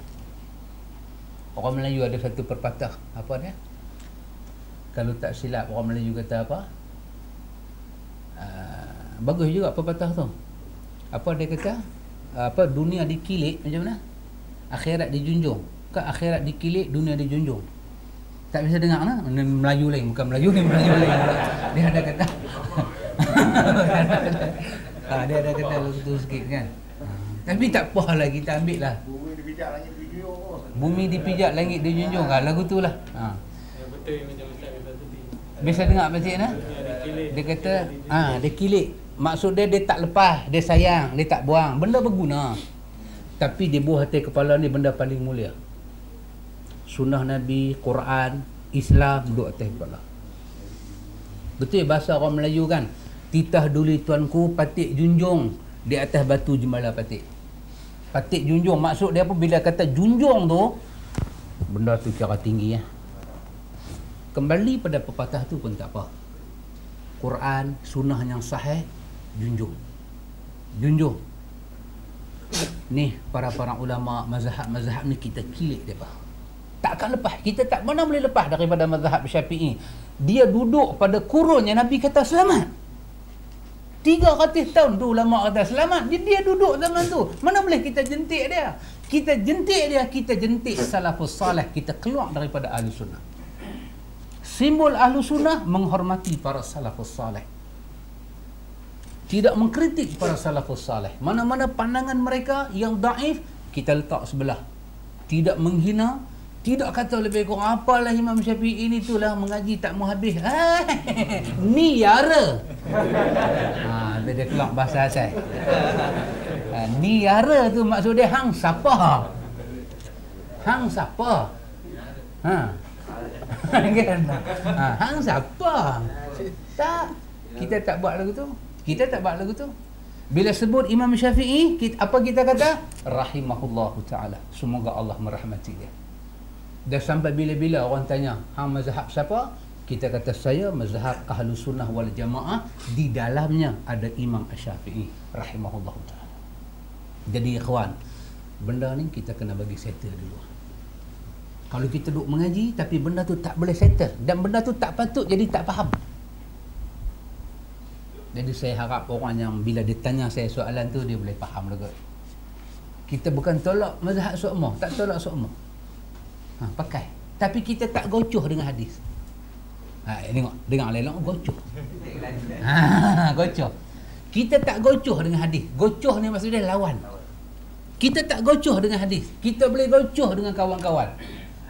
Orang Melayu ada satu perpatah, apa dia? Kalau tak silap orang Melayu kata apa? Bagus juga pepatah tu. Apa dia kata? Apa dunia dikilik macam mana? Akhirat dijunjung. Kan akhirat dikilik, dunia dijunjung. Tak bisa dengar nah? Melayu lain, bukan Melayu ni, Melayu lain. Dia ada kata. Dia ada kata lagu tu sikit kan. Tapi tak apalah, kita ambil lah. Bumi dipijak langit dijunjung. Bumi dipijak langit dijunjung. Lagu tu lah. Betul macam Ustaz kata tadi. Biasa dengar macam mana? Dia kata, dia kilik. Maksud dia tak lepas, dia sayang, dia tak buang. Benda berguna. Tapi di bawah hati kepala ni benda paling mulia. Sunnah Nabi, Quran, Islam duduk atas kepala. Betul bahasa orang Melayu kan? Titah duli tuanku, patik junjung di atas batu jembala patik. Patik junjung, maksud dia apa? Bila kata junjung tu, benda tu kira tinggi ya. Kembali pada pepatah tu pun tak apa. Quran, sunnah yang sahih, junjung. Junjung. Ni para ulama mazhab ni kita kilik depa. Takkan lepas. Kita tak mana boleh lepas daripada mazhab Syafi'i. Dia duduk pada kurun yang Nabi kata selamat. 300 tahun tu ulama kata selamat. Dia duduk zaman tu. Mana boleh kita jentik dia? Kita jentik dia, kita jentik salafus salih. Kita keluar daripada ahli sunnah. Simbol ahli sunnah menghormati para salafus salih. Tidak mengkritik para salafus salih. Mana-mana pandangan mereka yang daif, kita letak sebelah. Tidak menghina, tidak kata lebih kurang apalah Imam Syafi'i ni tu lah mengaji tak mau habis. Ni yara. Dia keluar bahasa asal. Ni yara tu maksud dia hang siapa? Hang siapa? Hang siapa? Tak. Kita tak buat lagu tu. Kita tak buat lagu tu. Bila sebut Imam Syafi'i, apa kita kata? Rahimahullahu ta'ala. Semoga Allah merahmati dia. Dah sampai bila-bila orang tanya, hang mazhab siapa? Kita kata saya mazhab Ahlus Sunnah wal Jamaah, di dalamnya ada Imam Asy-Syafi'i rahimahullah taala. Jadi ikhwan, benda ni kita kena bagi settle dulu. Kalau kita duk mengaji tapi benda tu tak boleh settle dan benda tu tak patut, jadi tak faham. Jadi saya harap orang yang bila ditanya saya soalan tu dia boleh faham juga. Kita bukan tolak mazhab semua, tak tolak semua. Pakai. Tapi kita tak gocoh dengan hadis. Tengok, dengar lelong gocoh. Gocoh. Kita tak gocoh dengan hadis. Gocoh ni maksud dia lawan. Kita tak gocoh dengan hadis. Kita boleh gocoh dengan kawan-kawan,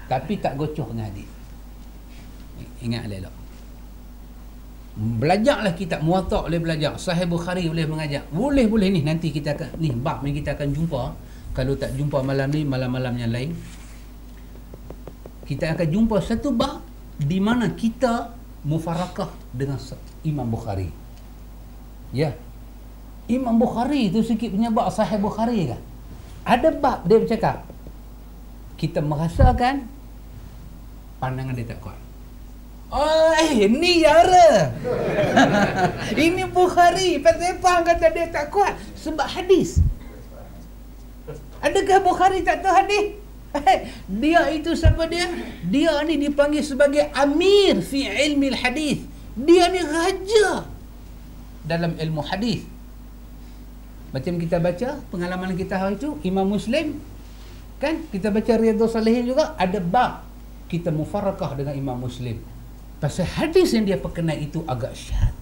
tapi tak gocoh dengan hadis. Ingat elok. Belajarlah kitab Muwatta, boleh belajar. Sahih Bukhari boleh mengajar. Boleh ni nanti kita akan ni bab ni kita akan jumpa. Kalau tak jumpa malam ni, malam-malam yang lain kita akan jumpa satu bab di mana kita mufarakah dengan Imam Bukhari. Ya. Imam Bukhari tu sikit punya bab Sahih Bukhari kan. Ada bab dia bercakap kita merasakan pandangan dia tak kuat. Oh, ni Yara. Ini Bukhari. Pasal apa kata dia tak kuat? Sebab hadis. Adakah Bukhari tak tahu hadis? Dia itu siapa dia? Dia ni dipanggil sebagai Amir fi ilmi hadis. Dia ni raja dalam ilmu hadis. Macam kita baca pengalaman kita hari itu, Imam Muslim kan, kita baca Riyadhus Salihin juga ada bab kita mufarakah dengan Imam Muslim. Pasal hadis yang dia perkenal itu agak syad.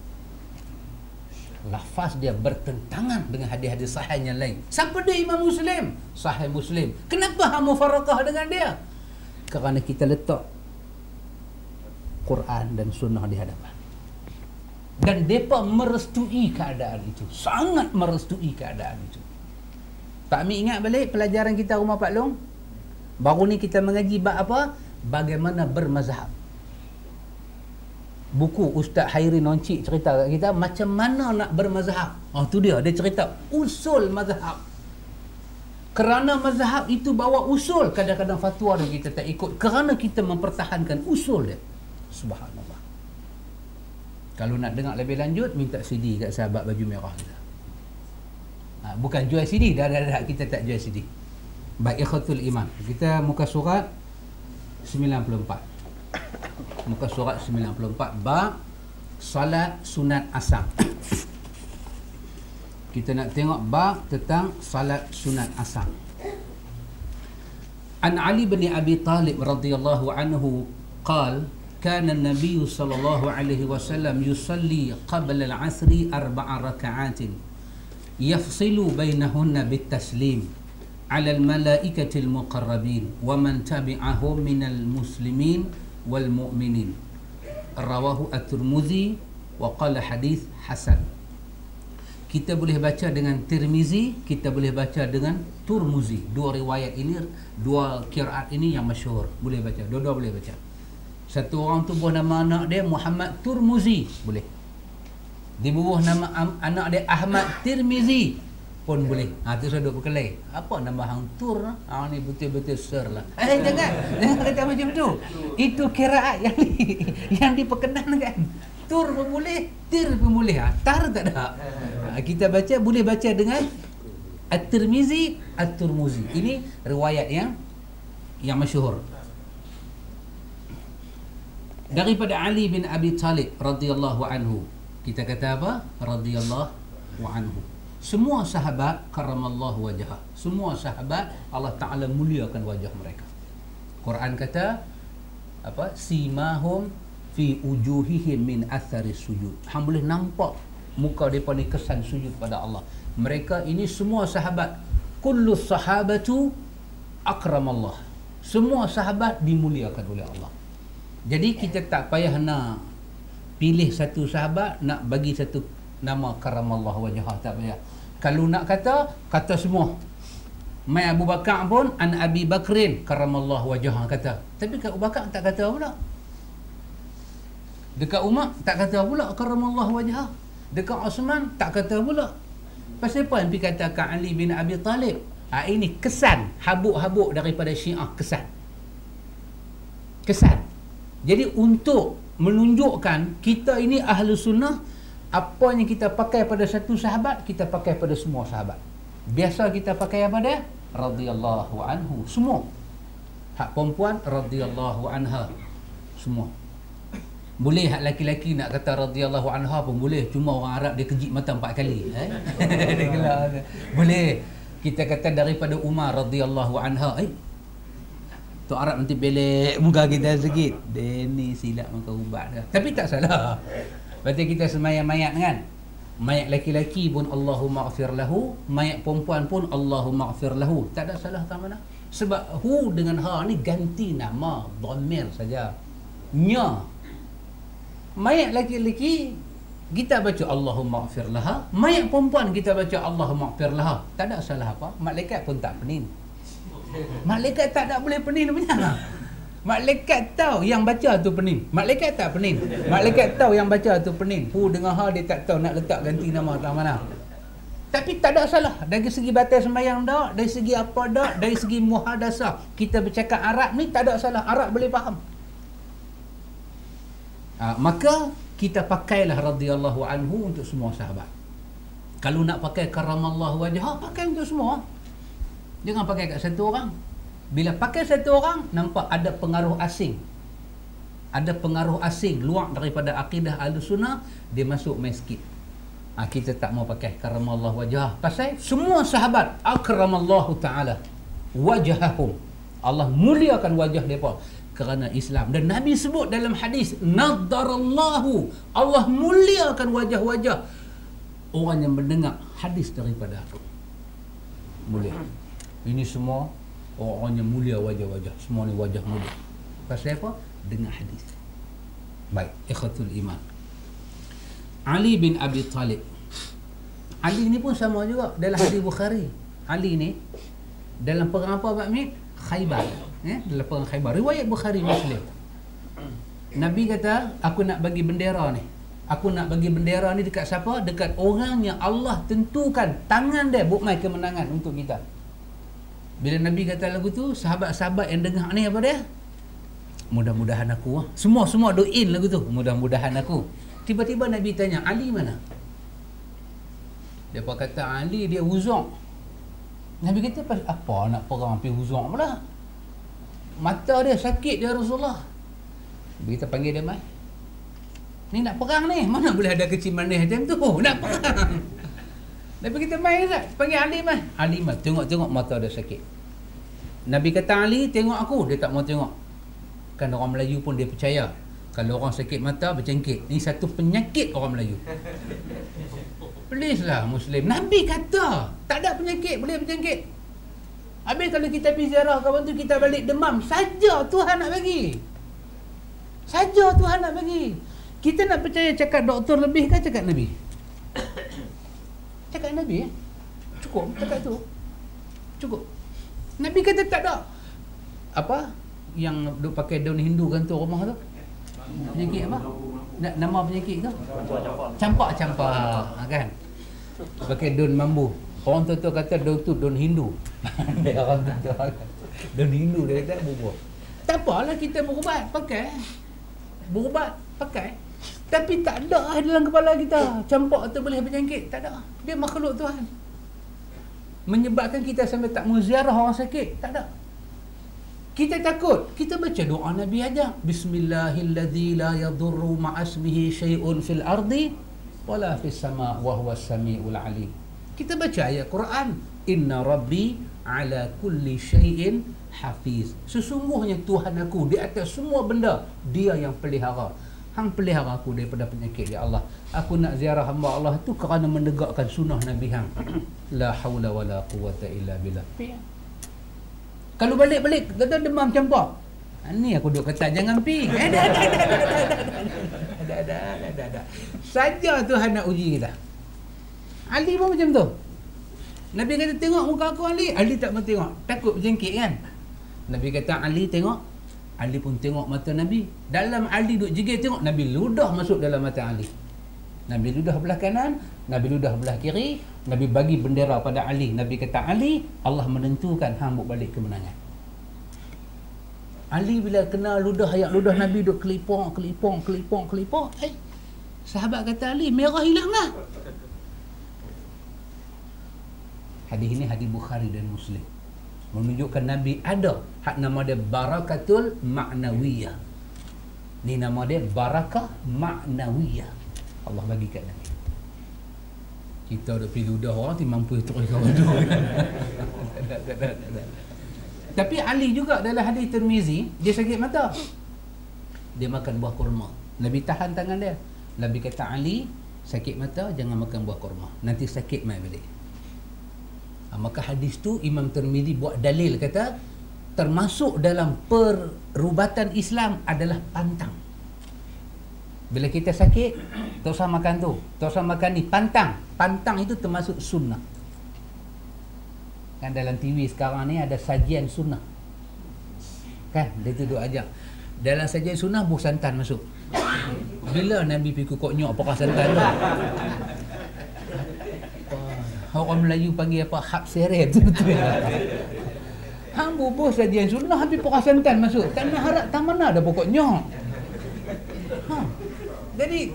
Lafaz dia bertentangan dengan hadis-hadis sahih yang lain. Siapa dia Imam Muslim? Sahih Muslim. Kenapa hang mufarakah dengan dia? Kerana kita letak Quran dan sunnah di hadapan. Dan mereka merestui keadaan itu. Sangat merestui keadaan itu. Pak Mi ingat balik pelajaran kita rumah Pak Long? Baru ni kita mengaji bab apa? Bagaimana bermazhab. Buku Ustaz Hairin Noncik cerita kat kita macam mana nak bermazhab. Oh tu dia cerita usul mazhab. Kerana mazhab itu bawa usul, kadang-kadang fatwa dia kita tak ikut kerana kita mempertahankan usul dia. Subhanallah. Kalau nak dengar lebih lanjut, minta CD kat sahabat baju merah kita. Bukan jual CD, dah kita tak jual CD. Baik, ikhwatul iman. Kita muka surat 94. Muka surat 94 bab salat sunat asar. Kita nak tengok bab tentang salat sunat asar. An Ali bin Abi Talib radhiyallahu anhu qala kana an-nabiy sallallahu alaihi wasallam yusalli qabla al-'asri 4 raka'atin yafsilu bainahunna bit-taslim 'ala al-malaikati al-muqarrabin wa man tabi'ahum minal muslimin wal mu'minin. Rawahu at-Tirmizi wa qala hadis hasan. Kita boleh baca dengan Tirmizi, kita boleh baca dengan Turmuzi. Dua riwayat ini, dua qiraat ini yang masyhur. Boleh baca, dua-dua boleh baca. Satu orang tu buah nama anak dia Muhammad Turmuzi, boleh. Dia buah nama anak dia Ahmad Tirmizi pun boleh. Tu sudah duk berkelai. Apa nama hang Tur? Ni betul-betul sir lah. Jangan kata macam tu. Itu qiraat yang diperkenankan. Tur pun boleh, tir pun boleh. Tar tak ada. Kita baca, boleh baca dengan At-Tirmizi, At-Turmuzi. Ini riwayat yang masyhur. Daripada Ali bin Abi Talib radhiyallahu anhu. Kita kata apa? Radhiyallahu anhu. Semua sahabat karamallahu wajhah. Semua sahabat Allah Taala muliakan wajah mereka. Quran kata apa? Simahum fi wujuhihim min athari sujud. Hang boleh nampak muka depa ni kesan sujud pada Allah. Mereka ini semua sahabat. Kullu sahabatu akramallah. Semua sahabat dimuliakan oleh Allah. Jadi kita tak payah nak pilih satu sahabat, nak bagi satu nama karamallah wajhah, tak payah. Kalau nak kata semua. Mai Abu Bakar pun an Abi Bakrin karamallah wajhah kata. Tapi kat Abu Bakar tak kata pula. Dekat Umar tak kata pula karamallah wajhah. Dekat Osman tak kata pula. Pasal apa yang kata kat Ali bin Abi Talib? Ini kesan habuk-habuk daripada Syiah, kesan. Jadi untuk menunjukkan kita ini ahlu sunnah, apa yang kita pakai pada satu sahabat, kita pakai pada semua sahabat. Biasa kita pakai apa dia? Radhiyallahu anhu. Semua. Hak perempuan, radhiyallahu anha. Semua. Boleh hak laki-laki nak kata radhiyallahu anha pun boleh. Cuma orang Arab dia kejip mata 4 kali. Boleh. Kita kata daripada Umar radhiyallahu anha. Tu Arab nanti belek muka kita sikit. Dia ni silap muka ubat dah. Tapi tak salah. Berarti kita semayang mayat kan? Mayat laki-laki pun Allahumma ighfir lahu, mayat perempuan pun Allahumma ighfir lahu. Tak ada salah tak mana. Sebab hu dengan ha ni ganti nama, dhamir saja. Nya. Mayat laki-laki kita baca Allahumma ighfir laha, mayat perempuan kita baca Allahumma ighfir laha. Tak ada salah apa. Malaikat pun tak pening. Malaikat tak boleh pening punya. Malaikat tahu yang baca tu pening. Malaikat tak pening. Malaikat tahu yang baca tu pening. Hu dengan ha dia tak tahu nak letak ganti nama tak mana. Tapi tak ada salah. Dari segi batas sembahyang dak, dari segi apa dak, dari segi muhadasah. Kita bercakap Arab ni tak ada salah. Arab boleh faham. Maka kita pakailah radhiyallahu anhu untuk semua sahabat. Kalau nak pakai karamallahu wajhah, pakai untuk semua. Jangan pakai kat satu orang. Bila pakai satu orang, nampak ada pengaruh asing. Ada pengaruh asing luar daripada akidah Ahlussunnah, dia masuk masjid. Kita tak mau pakai karamallahu wajhah. Pasal semua sahabat akramallahu taala wajhahum. Allah muliakan wajah mereka kerana Islam. Dan Nabi sebut dalam hadis, nadarallahu, Allah muliakan wajah-wajah orang yang mendengar hadis daripada aku. Mulia. Ini semua orang yang mulia wajah-wajah. Semua ni wajah mulia. Pasal apa? Dengar hadis. Baik, ikhwatul iman. Ali bin Abi Talib. Ali ni pun sama juga dalam hadis Bukhari. Ali ni dalam perang apa Pak Mit? Khaybar. Dalam perang Khaybar. Riwayat Bukhari Muslim. Nabi kata, aku nak bagi bendera ni. Aku nak bagi bendera ni dekat siapa? Dekat orang yang Allah tentukan tangan dia buat kemenangan untuk kita. Bila Nabi kata lagu tu, sahabat-sahabat yang dengar ni apa dia? Mudah-mudahan aku. Semua doain lagu tu. Mudah-mudahan aku. Tiba-tiba Nabi tanya, Ali mana? Dia kata, Ali dia uzuk. Nabi kata, apa nak perang pergi uzuk pula? Mata dia sakit dia Rasulullah. Nabi kita panggil dia mai. Ni nak perang ni. Mana boleh ada kecil manis macam tu? Nak perang. Nabi kita mai tak? Panggil Ali mai. Ali mai. Tengok mata dia sakit. Nabi kata, Ali tengok aku. Dia tak mau tengok. Kan orang Melayu pun dia percaya. Kalau orang sakit mata bercengkit. Ini satu penyakit orang Melayu. Please lah Muslim. Nabi kata tak ada penyakit boleh bercengkit. Habis kalau kita pergi ziarah kawan tu, kita balik demam. Saja Tuhan nak bagi. Saja Tuhan nak bagi. Kita nak percaya cakap doktor lebih ke cakap Nabi? Cakap Nabi cukup cakap tu. Cukup. Nabi kata tak ada. Apa? Yang duk pakai daun Hindu kan tu rumah tu. Penyakit apa? Nama penyakit tu? Campak kan? Pakai daun mambu. Orang tu kata daun tu daun Hindu. Orang tu daun Hindu dia kata bubur. Tak apalah kita berubat pakai. Berubat pakai. Tapi tak ada dalam kepala kita campak tu boleh berjangkit. Tak ada. Dia makhluk Tuhan. Menyebabkan kita sampai tak mau ziarah orang sakit. Tak ada. Kita takut. Kita baca doa Nabi aja. Bismillahilladzi la yadurru ma'asmihi syai'un fil ardi wala fis sama' wa huwas sami'ul alim. Kita baca ayat Quran. Inna rabbi ala kulli syai'in hafiz. Sesungguhnya Tuhan aku di atas semua benda, dia yang pelihara. Hang pelihara aku daripada penyakit ya Allah. Aku nak ziarah hamba Allah tu kerana menegakkan sunnah Nabi hang. La haula wala quwata illa billah. Kalau balik-balik kata demam campak. Ni aku duk kata jangan pi. Ada. Saja Tuhan nak uji kita. Ali pun macam tu. Nabi kata tengok muka aku Ali. Ali tak mau tengok. Takut berjengkit kan. Nabi kata Ali tengok. Ali pun tengok mata Nabi. Dalam Ali duk jegil tengok, Nabi ludah masuk dalam mata Ali. Nabi ludah belah kanan, Nabi ludah belah kiri. Nabi bagi bendera pada Ali. Nabi kata, Ali, Allah menentukan hang buat balik kemenangan. Ali bila kena ludah, ayat ludah Nabi duk kelipong. Sahabat kata Ali, merah hilang lah. Hadis ini hadis Bukhari dan Muslim. Menunjukkan Nabi ada hak nama dia barakatul ma'nawiyah. Ni nama dia barakah ma'nawiyah. Allah bagi kat Nabi. Kita dah pergi ludah orang tu mampu terus kawan tu. Tapi Ali juga dalam hadis Tirmizi, dia sakit mata. Dia makan buah kurma. Nabi tahan tangan dia. Nabi kata Ali, Sakit mata jangan makan buah kurma, nanti sakit mai balik. Maka hadis tu Imam Tirmizi buat dalil, kata termasuk dalam perubatan Islam adalah pantang. Bila kita sakit, tak usah makan tu, tak usah makan ni, pantang. Pantang itu termasuk sunnah. Kan dalam TV sekarang ni ada sajian sunnah. Kan dia tu duk ajak. Dalam sajian sunnah buah santan masuk. Bila Nabi pergi kukuk nyok apakah santan tu? Orang Melayu panggil apa? Hab seret tu betul. Hang bubuh sajian sunnah habis pokok santan masuk. Tak nak harap tak mana ada pokok nyok. Jadi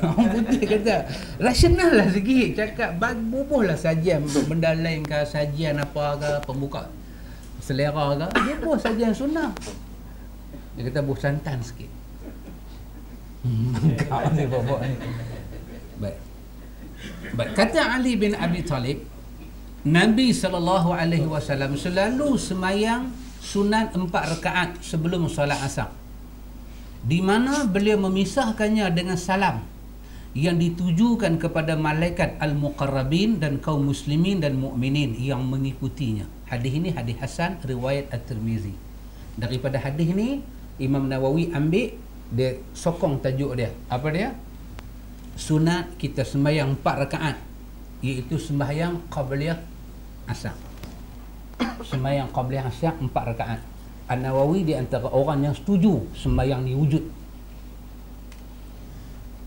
orang putih kata rasional lah sikit, cakap bubuhlah sajian untuk benda lain ke, sajian apa ke, pembuka selera ke, dia buah sajian sunnah. Dia kata buah santan sikit. Kau ni bawa ni. Baik. Baik. Kata Ali bin Abi Talib, Nabi SAW selalu semayang sunat 4 rakaat sebelum solat asar, di mana beliau memisahkannya dengan salam yang ditujukan kepada malaikat al-muqarrabin dan kaum muslimin dan mukminin yang mengikutinya. Hadis ini hadis hasan riwayat At-Tirmizi. Daripada hadis ini Imam Nawawi ambil, dia sokong tajuk dia. Apa dia? Sunat kita sembahyang 4 rakaat, iaitu sembahyang qabliyah asar. Sembahyang qabliyah asar 4 rakaat. An-Nawawi di antara orang yang setuju sembahyang ni wujud.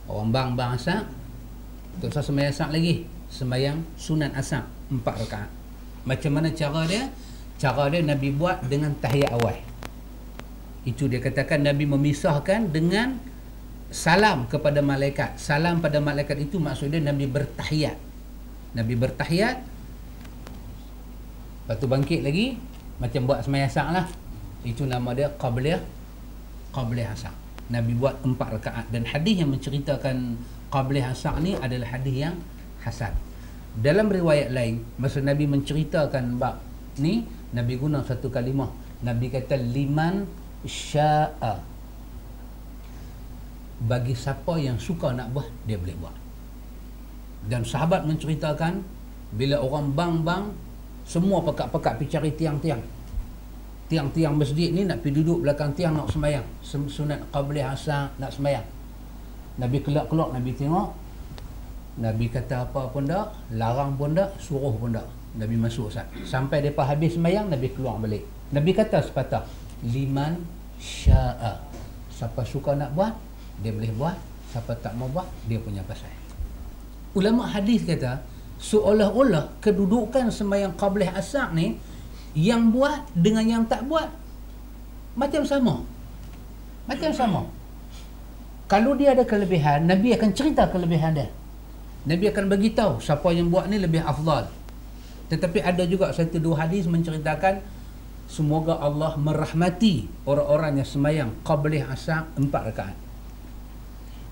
Orang bang asar, tak usah sembahyang asar lagi, sembahyang sunat asar 4 rakaat. Macam mana cara dia? Cara dia Nabi buat dengan tahiyat awal. Itu dia katakan Nabi memisahkan dengan salam kepada malaikat. Salam pada malaikat itu maksudnya Nabi bertahiyat. Nabi bertahiyat, lepas tu bangkit lagi, macam buat sembahyang asar lah. Itu nama dia qabliyah asar. Nabi buat 4 rakaat. Dan hadis yang menceritakan qabliyah asar ni adalah hadis yang hasan. Dalam riwayat lain, masa Nabi menceritakan bab ni, Nabi guna satu kalimah. Nabi kata liman sya'a, bagi siapa yang suka nak buat, dia boleh buat. Dan sahabat menceritakan bila orang bang semua pekat-pekat pergi cari tiang-tiang masjid ni, nak pergi duduk belakang tiang nak sembahyang sunat qabliyah asar, nak sembahyang. Nabi kelak-kelak, Nabi tengok, Nabi kata apa pun tak, larang pun tak, suruh pun tak, Nabi masuk sat. Sampai depa habis sembahyang, Nabi keluar balik. Nabi kata sepatah liman sya'a, siapa suka nak buat dia boleh buat, siapa tak mau buat dia punya pasal. Ulama hadis kata seolah-olah kedudukan sembahyang qabliyah asar ni, yang buat dengan yang tak buat macam sama. Kalau dia ada kelebihan, Nabi akan cerita kelebihan dia. Nabi akan beritahu siapa yang buat ni lebih afdal. Tetapi ada juga satu dua hadis menceritakan semoga Allah merahmati orang-orang yang sembahyang qabliyah asar 4 rakaat.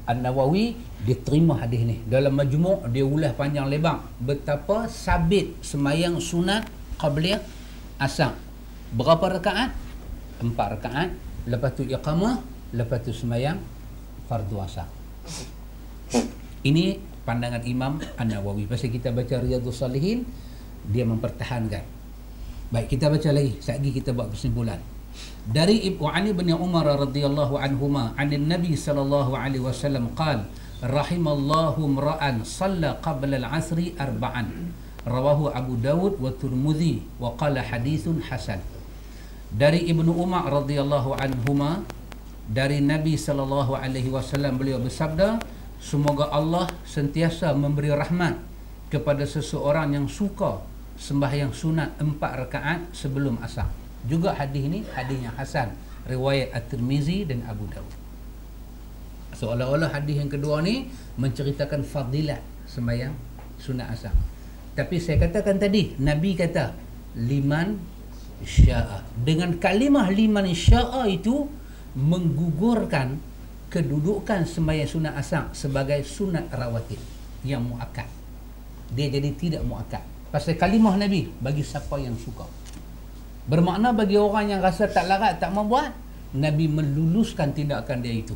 An-Nawawi dia terima hadis ni. Dalam Majmu' dia ulas panjang lebar betapa sabit sembahyang sunat qabliyah asar. Berapa rakaat? 4 rakaat. Lepas tu iqamah, lepas tu sembahyang fardu asar. Ini pandangan Imam An-Nawawi. Pasal kita baca Riyadhus Salihin, dia mempertahankan. Baik, kita baca lagi. Sekali kita buat kesimpulan. Dari Ali bin Umar radhiyallahu anhuma, anin Nabi sallallahu alaihi wasallam qala, rahimallahu imra'an shalla qabla al-'asri arba'an. Rawahu Abu Dawud wa Tirmidzi wa qala hadithun hasan. Dari Ibnu Umar radhiyallahu anhuma, dari Nabi sallallahu alaihi wasallam, beliau bersabda, semoga Allah sentiasa memberi rahmat kepada seseorang yang suka sembahyang sunat 4 rakaat sebelum asar. Juga hadis ini hadis yang hasan, riwayat At-Tirmizi dan Abu Dawud. Seolah-olah hadis yang kedua ni menceritakan fadilat sembahyang sunat asar. Tapi saya katakan tadi, Nabi kata liman sya'a. Dengan kalimah liman sya'a itu menggugurkan kedudukan sembahyang sunat asar sebagai sunat rawatib yang muakkad. Dia jadi tidak muakkad. Pasal kalimah Nabi bagi siapa yang suka. Bermakna bagi orang yang rasa tak larat, tak mau buat, Nabi meluluskan tindakan dia itu.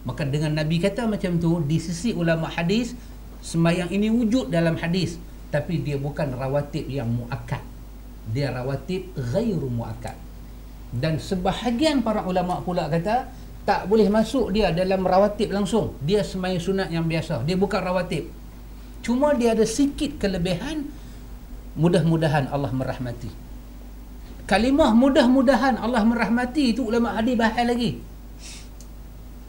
Maka dengan Nabi kata macam tu, di sisi ulama hadis, sembahyang ini wujud dalam hadis, tapi dia bukan rawatib yang muakkad. Dia rawatib ghairu muakkad. Dan sebahagian para ulama pula kata tak boleh masuk dia dalam rawatib langsung. Dia sembahyang sunat yang biasa. Dia bukan rawatib. Cuma dia ada sikit kelebihan, mudah-mudahan Allah merahmati. Kalimah mudah-mudahan Allah merahmati itu ulama hadis bahas lagi.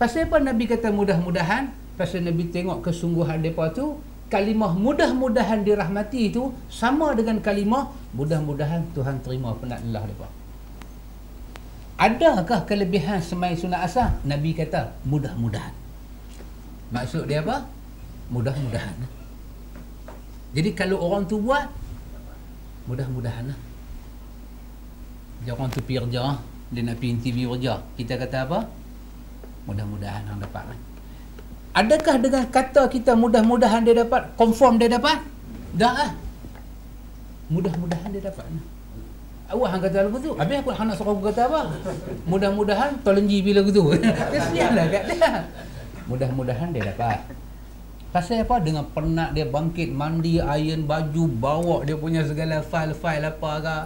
Pasal apa Nabi kata mudah-mudahan? Pasal Nabi tengok kesungguhan mereka tu, kalimah mudah-mudahan dirahmati itu sama dengan kalimah mudah-mudahan Tuhan terima penat lelah mereka. Adakah kelebihan semai sunat asar? Nabi kata mudah-mudahan. Maksud dia apa? Mudah-mudahan. Jadi kalau orang tu buat, mudah-mudahan lah. Orang tu pergi kerja, dia nak pergi interview kerja, kita kata apa? Mudah-mudahan orang dapat. Adakah dengan kata kita mudah-mudahan dia dapat, confirm dia dapat? Dah lah. Mudah-mudahan dia dapat. Awak hang kata lagu tu, habis aku nak suruh aku kata apa? Mudah-mudahan tolenji bila gitu. Kesianlah kat dia. Mudah-mudahan dia dapat. Pasal apa? Dengan penat dia bangkit, mandi, iron baju, bawa dia punya segala file-file apa ke,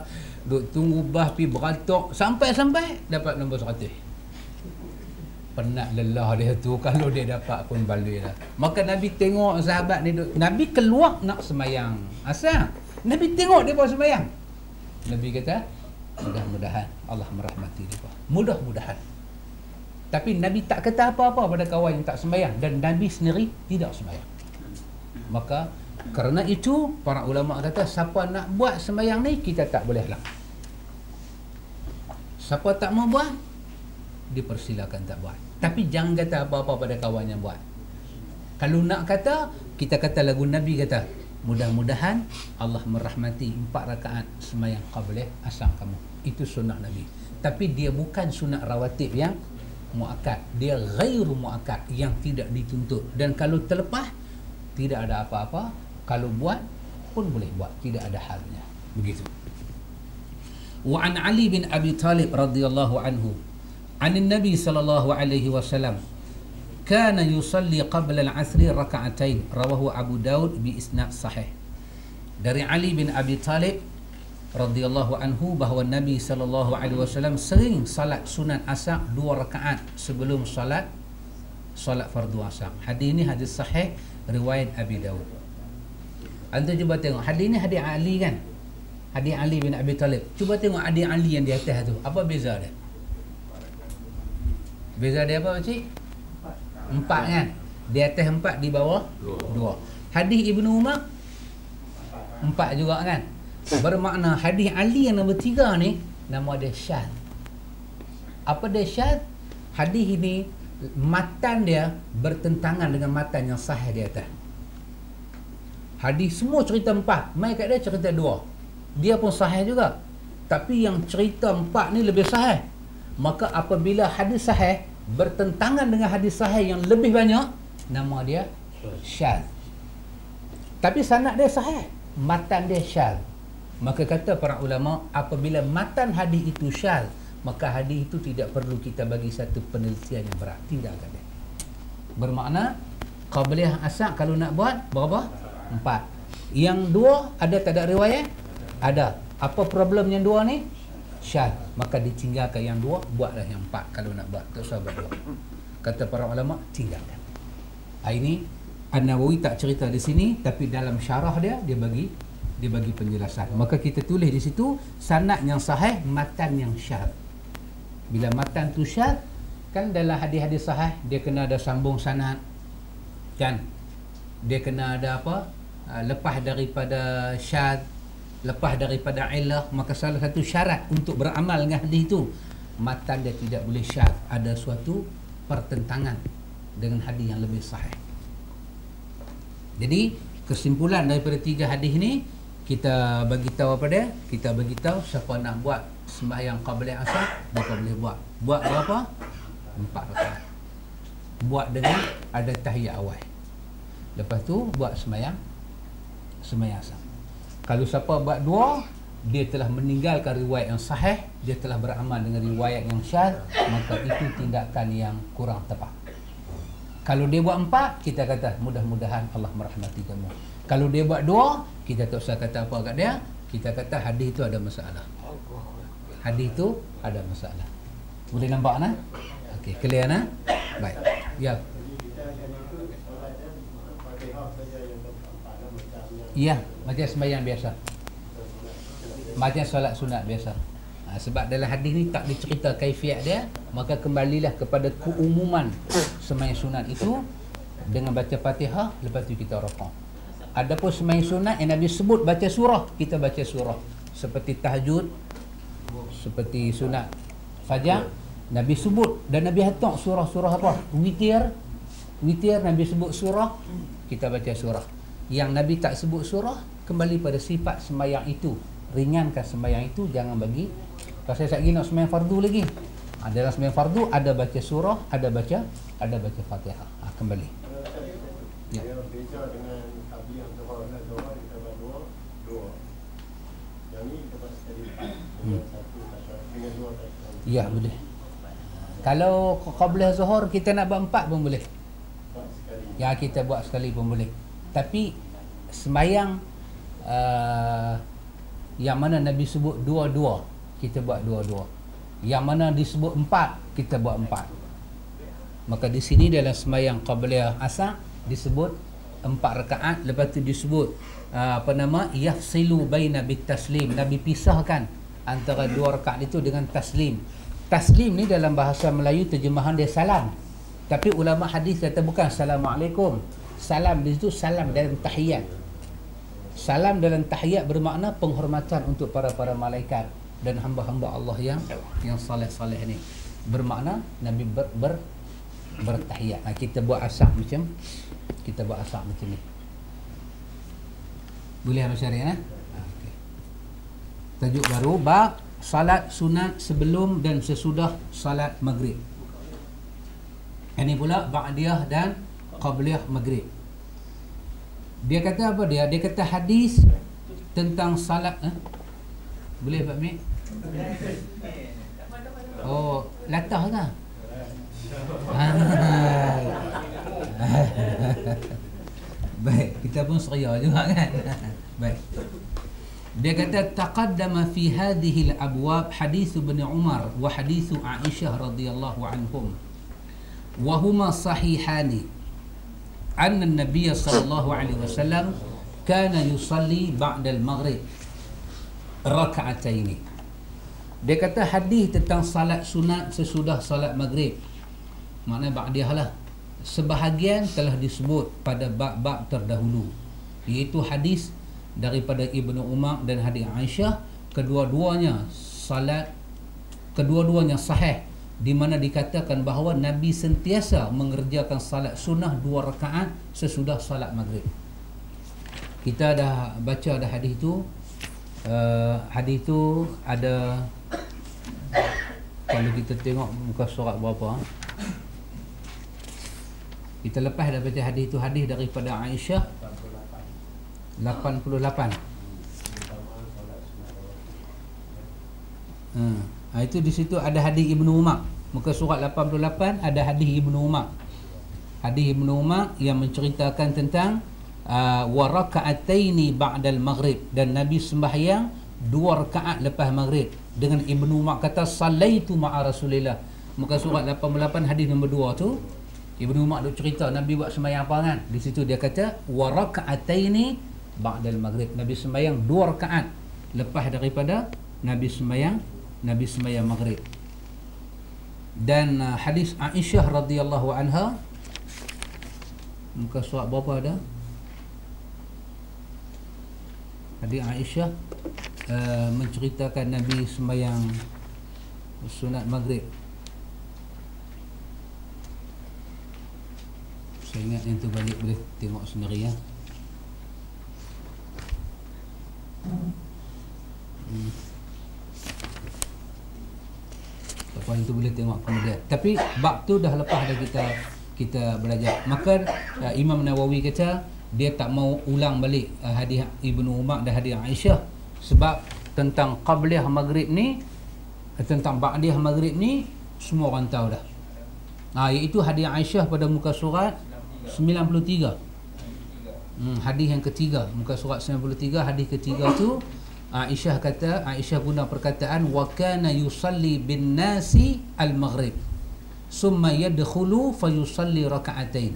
duk tunggu bas pergi beratok, sampai-sampai dapat nombor 100. Penat lelah dia tu, kalau dia dapat pun baloi lah. Maka Nabi tengok sahabat ni, Nabi keluar nak semayang asal, Nabi tengok dia buat semayang. Nabi kata mudah-mudahan Allah merahmati dia. Mudah-mudahan. Tapi Nabi tak kata apa-apa pada kawan yang tak sembahyang, dan Nabi sendiri tidak sembahyang. Maka kerana itu para ulama kata siapa nak buat sembahyang ni kita tak boleh halang. Siapa tak mau buat, dipersilakan tak buat. Tapi jangan kata apa-apa pada kawan yang buat. Kalau nak kata, kita kata lagu Nabi kata, mudah-mudahan Allah merahmati 4 rakaat sembahyang qablih asar kamu. Itu sunnah Nabi. Tapi dia bukan sunnah rawatib yang muakkad. Dia ghairu muakkad, yang tidak dituntut. Dan kalau terlepas, tidak ada apa-apa. Kalau buat pun boleh buat, tidak ada halnya. Begitu. Wa an Ali bin Abi Talib radhiyallahu anhu, anin Nabi sallallahu alaihi wasallam, kana yusalli qabla al-'asri raka'atain, rawahu Abu Daud bi isnad sahih. Dari Ali bin Abi Talib radhiyallahu anhu bahawa Nabi sallallahu alaihi wasallam sering salat sunat asar 2 rakaat sebelum salat fardu asar. Hadis ini hadis sahih riwayat Abi Daud. Anda cuba tengok hadis ni, hadis Ali kan? Hadis Ali bin Abi Talib. Cuba tengok hadis Ali yang di atas tu. Apa beza dia? Beza dia apa pakcik? 4 kan? Di atas 4, di bawah 2. Hadis Ibnu Umar 4 juga kan? Bermakna hadis Ali yang nombor 3 ni nama dia syadz. Apa dia syadz? Hadis ini matan dia bertentangan dengan matan yang sahih di atas. Hadis semua cerita 4, mai kat dia cerita 2. Dia pun sahih juga. Tapi yang cerita 4 ni lebih sahih. Maka apabila hadis sahih bertentangan dengan hadis sahih yang lebih banyak, nama dia syadz. Tapi sanad dia sahih, matan dia syadz. Maka kata para ulama, apabila matan hadis itu syadz, maka hadis itu tidak perlu kita bagi satu penelitian yang berat. Tinggalkan dia. Bermakna qabliyah asar kalau nak buat berapa? 4. Yang 2 ada tak ada riwayat? Ada. Apa problem yang 2 ni? Syadz. Maka ditinggalkan yang 2, buatlah yang 4 kalau nak buat. Tak usah buat 2. Kata para ulama, tinggalkan. Ini An-Nawawi tak cerita di sini, tapi dalam syarah dia bagi penjelasan. Maka kita tulis di situ sanad yang sahih, matan yang syadz. Bila matan tu syadz, kan dalam hadis-hadis sahih dia kena ada sambung sanad, kan? Dia kena ada apa? Lepas daripada syadz, lepas daripada illah. Maka salah satu syarat untuk beramal dengan hadis itu, matan dia tidak boleh syadz, ada suatu pertentangan dengan hadis yang lebih sahih. Jadi kesimpulan daripada 3 hadis ni, kita bagi tahu apa dia? Kita bagi tahu siapa nak buat sembahyang qabliyah asar, dia boleh buat. Buat berapa? 4 rakaat. Buat dengan ada tahiyat awal. Lepas tu buat sembahyang asar. Kalau siapa buat 2, dia telah meninggalkan riwayat yang sahih, dia telah beramal dengan riwayat yang syadz, maka itu tindakan yang kurang tepat. Kalau dia buat 4, kita kata mudah-mudahan Allah merahmati kamu. Kalau dia buat 2, kita tak usah kata apa kat dia, kita kata hadis itu ada masalah. Hadis itu ada masalah. Boleh nampak nah? Okey, clear nah? Baik. Ya. Ya, macam sembahyang biasa. Macam solat sunat biasa. Sebab dalam hadis ni tak dicerita kaifiat dia, maka kembalilah kepada keumuman sembahyang sunat itu dengan baca Fatihah, lepas tu kita rukuk. Adapun sembahyang sunat yang Nabi sebut baca surah, kita baca surah. Seperti tahajud, seperti sunat fajar, Nabi sebut dan Nabi hantar surah-surah apa? Witir Nabi sebut surah, kita baca surah. Yang Nabi tak sebut surah, kembali pada sifat sembahyang itu. Ringankan sembahyang itu, jangan bagi. Pasal saya nak sembahyang fardu lagi. Dalam sembahyang fardu ada baca surah, ada baca Fatihah. Kembali. Ya. Beza dengan tabiah zuhur dan zuhur kita buat dua. Yang ni kita buat sekali dengan satu tasyahud dengan dua tasyahud. Ya, boleh. Kalau qabla zuhur kita nak buat 4 pun boleh. Ya, kita buat sekali pun boleh. Tapi sembahyang yang mana Nabi sebut dua-dua, kita buat dua-dua. Yang mana disebut 4, kita buat 4. Maka di sini dalam sembahyang qabliyah asar disebut 4 rakaat, lepas tu disebut yafsilu baina bitaslim. Nabi pisahkan antara 2 rakaat itu dengan taslim. Taslim ni dalam bahasa Melayu terjemahan dia salam. Tapi ulama hadis kata bukan assalamualaikum. Salam di situ salam dalam tahiyat. Salam dalam tahiyat bermakna penghormatan untuk para malaikat dan hamba-hamba Allah yang saleh-saleh ni. Bermakna Nabi bertahiyat. Kita buat asar macam ni. Boleh Abang Syariah? Okay. Tajuk baru, bab salat sunat sebelum dan sesudah salat maghrib. Ini pula ba'diyah dan qabliyah maghrib. Dia kata apa dia? Dia kata hadis tentang salat. Boleh Pak Mik? Oh, latah kan? Baik, kita pun seria juga kan? Baik. Dia kata taqaddama fi hadhihi al-abwab hadis Ibn Umar wa hadis Aisyah radhiyallahu anhum wa huma sahihani anna an-nabiy sallallahu alaihi wasallam kana yusalli ba'da al-maghrib rak'ataini. Dia kata hadis tentang salat sunat sesudah salat maghrib, makna ba'diyah lah, sebahagian telah disebut pada bab-bab terdahulu, iaitu hadis daripada Ibnu Umar dan hadis Aisyah. Kedua-duanya sahih, di mana dikatakan bahawa Nabi sentiasa mengerjakan salat sunnah 2 rakaat sesudah salat maghrib. Kita dah baca dah hadis itu. Hadis itu ada, kalau kita tengok muka surat berapa, kita lepas dah baca hadis itu, hadis daripada Aisyah 88. Itu di situ ada hadis Ibnu Umar. Muka surat 88 ada hadis Ibnu Umar. Hadis Ibnu Umar yang menceritakan tentang wa raka'ataini ba'dal maghrib, dan Nabi sembahyang 2 rakaat lepas maghrib. Dengan Ibnu Umar kata sallaitu ma'a Rasulillah. Muka surat 88 hadis nombor 2 tu Ibnu Umar duk cerita Nabi buat sembahyang apa kan. Di situ dia kata wa raka'ataini ba'dal maghrib. Nabi sembahyang 2 rakaat lepas daripada Nabi sembahyang maghrib. Dan hadis Aisyah radhiyallahu anha, muka surat berapa ada? Hadis Aisyah menceritakan Nabi sembahyang sunat maghrib. Saya ingat yang tu balik, boleh tengok sendiri ya. Apa itu boleh tengok kemudian. Tapi bab tu dah lepas dah kita belajar. Maka Imam Nawawi kata dia tak mau ulang balik hadis Ibnu Umar dan hadis Aisyah, sebab tentang qabliyah maghrib ni, tentang ba'diyah maghrib ni semua orang tahu dah. Iaitu hadis Aisyah pada muka surat 93. Hadis yang ketiga, muka surat 93, hadis ketiga tu Aisyah kata, Aisyah guna perkataan wa kana yusalli bin nasi al-maghrib summa yadkhulu fa yusalli raka'atain.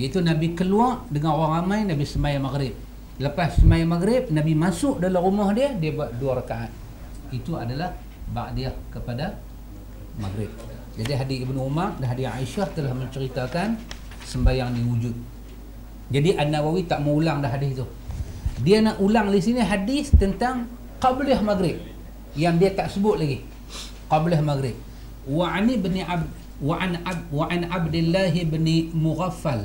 Iaitu Nabi keluar dengan orang ramai, Nabi sembahyang maghrib. Lepas sembahyang maghrib, Nabi masuk dalam rumah dia buat 2 rakaat. Itu adalah ba'diyah kepada maghrib. Jadi hadis Ibnu Umar dan hadis Aisyah telah menceritakan sembahyang ni wujud. Jadi An-Nawawi tak mau ulang dah hadis tu. Dia nak ulang di sini hadis tentang qabliyah maghrib yang dia tak sebut lagi. Qabliyah maghrib. Wa an Abdullah bin Mughaffal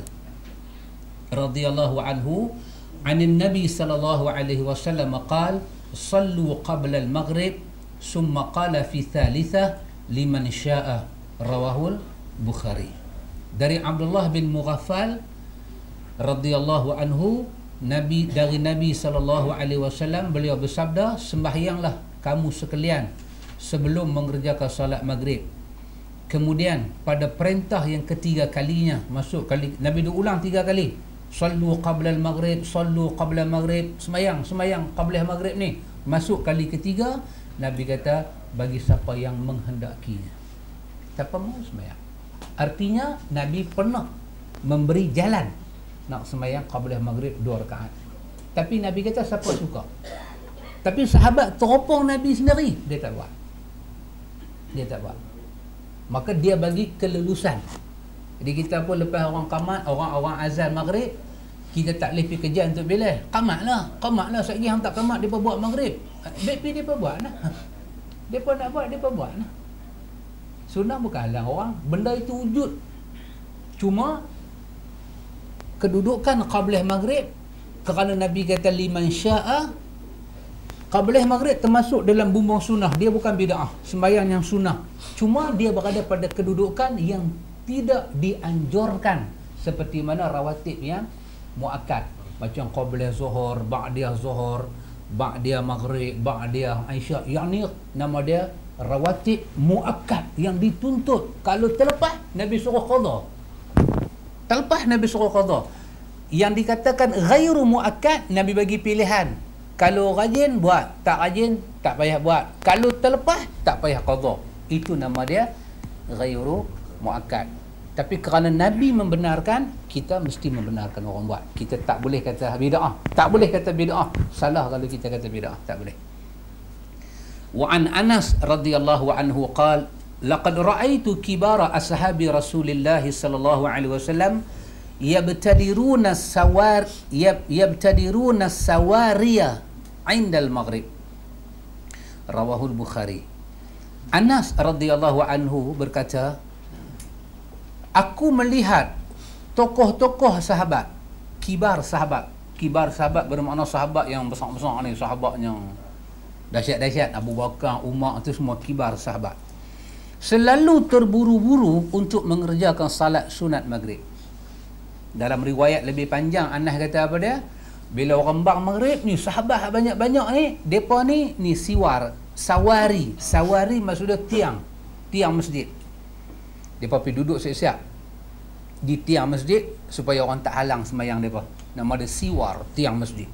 radhiyallahu anhu an Nabi sallallahu alaihi wasallam qala sallu qabla al-maghrib summa qala fi thalithah liman syaa, rawahul Bukhari. Dari Abdullah bin Mughaffal radhiyallahu anhu, dari Nabi sallallahu alaihi wasallam, beliau bersabda, sembahyanglah kamu sekalian sebelum mengerjakan solat maghrib. Kemudian pada perintah yang ketiga kalinya, Nabi ulang 3 kali. Sallu qabla al-maghrib, sallu qabla al-maghrib, sembahyang qabla maghrib ni. Masuk kali ketiga, Nabi kata bagi siapa yang menghendakinya. Siapa mau sembahyang. Artinya Nabi pernah memberi jalan nak sembahyang qabla maghrib 2 rakaat. Tapi Nabi kata siapa suka. Tapi sahabat teropong Nabi sendiri, dia tak buat. Maka dia bagi kelulusan. Jadi kita pun lepas orang qamat, orang azan maghrib, kita tak boleh pergi kerja untuk bila. Qamatlah. Sekejap hang tak qamat, dia buat maghrib. Dia buat lah. Dia pun nak buat, dia buat lah. Sunnah bukan halang orang. Benda itu wujud. Cuma kedudukan qabliyah maghrib, kerana Nabi kata liman syaa, qabliyah maghrib termasuk dalam bumbung sunnah. Dia bukan bid'ah, sembahyang yang sunnah. Cuma dia berada pada kedudukan yang tidak dianjurkan, seperti mana rawatib yang muakkad, macam qabliyah zuhur, ba'diyah zuhur, ba'diyah maghrib, ba'diyah isya. Yang ni nama dia rawatib muakkad yang dituntut. Kalau terlepas, Nabi suruh qadha. Yang dikatakan ghairu muakkad, Nabi bagi pilihan. Kalau rajin buat, tak rajin tak payah buat. Kalau terlepas tak payah qadha. Itu nama dia ghairu muakkad. Tapi kerana Nabi membenarkan, kita mesti membenarkan orang buat. Kita tak boleh kata bid'ah. Salah kalau kita kata bid'ah, tak boleh. Wa an Anas radhiyallahu anhu qala laqad ra'aitu kibara ashabi Rasulillah sallallahu alaihi wasallam yabtadiruna sawariya 'inda al-maghrib. Rawahul Bukhari. Anas radhiyallahu anhu berkata, aku melihat tokoh-tokoh sahabat, kibar sahabat bermakna sahabat yang besar-besar ni, sahabat yang dahsyat-dahsyat, Abu Bakar, Umar, itu semua kibar sahabat, selalu terburu-buru untuk mengerjakan salat sunat maghrib. Dalam riwayat lebih panjang, Anas kata apa dia? Bila orang bang maghrib ni, sahabat banyak-banyak ni, depa ni sawari maksudnya tiang masjid. Depa pergi duduk siap-siap di tiang masjid supaya orang tak halang sembahyang depa. Nama dia siwar, tiang masjid.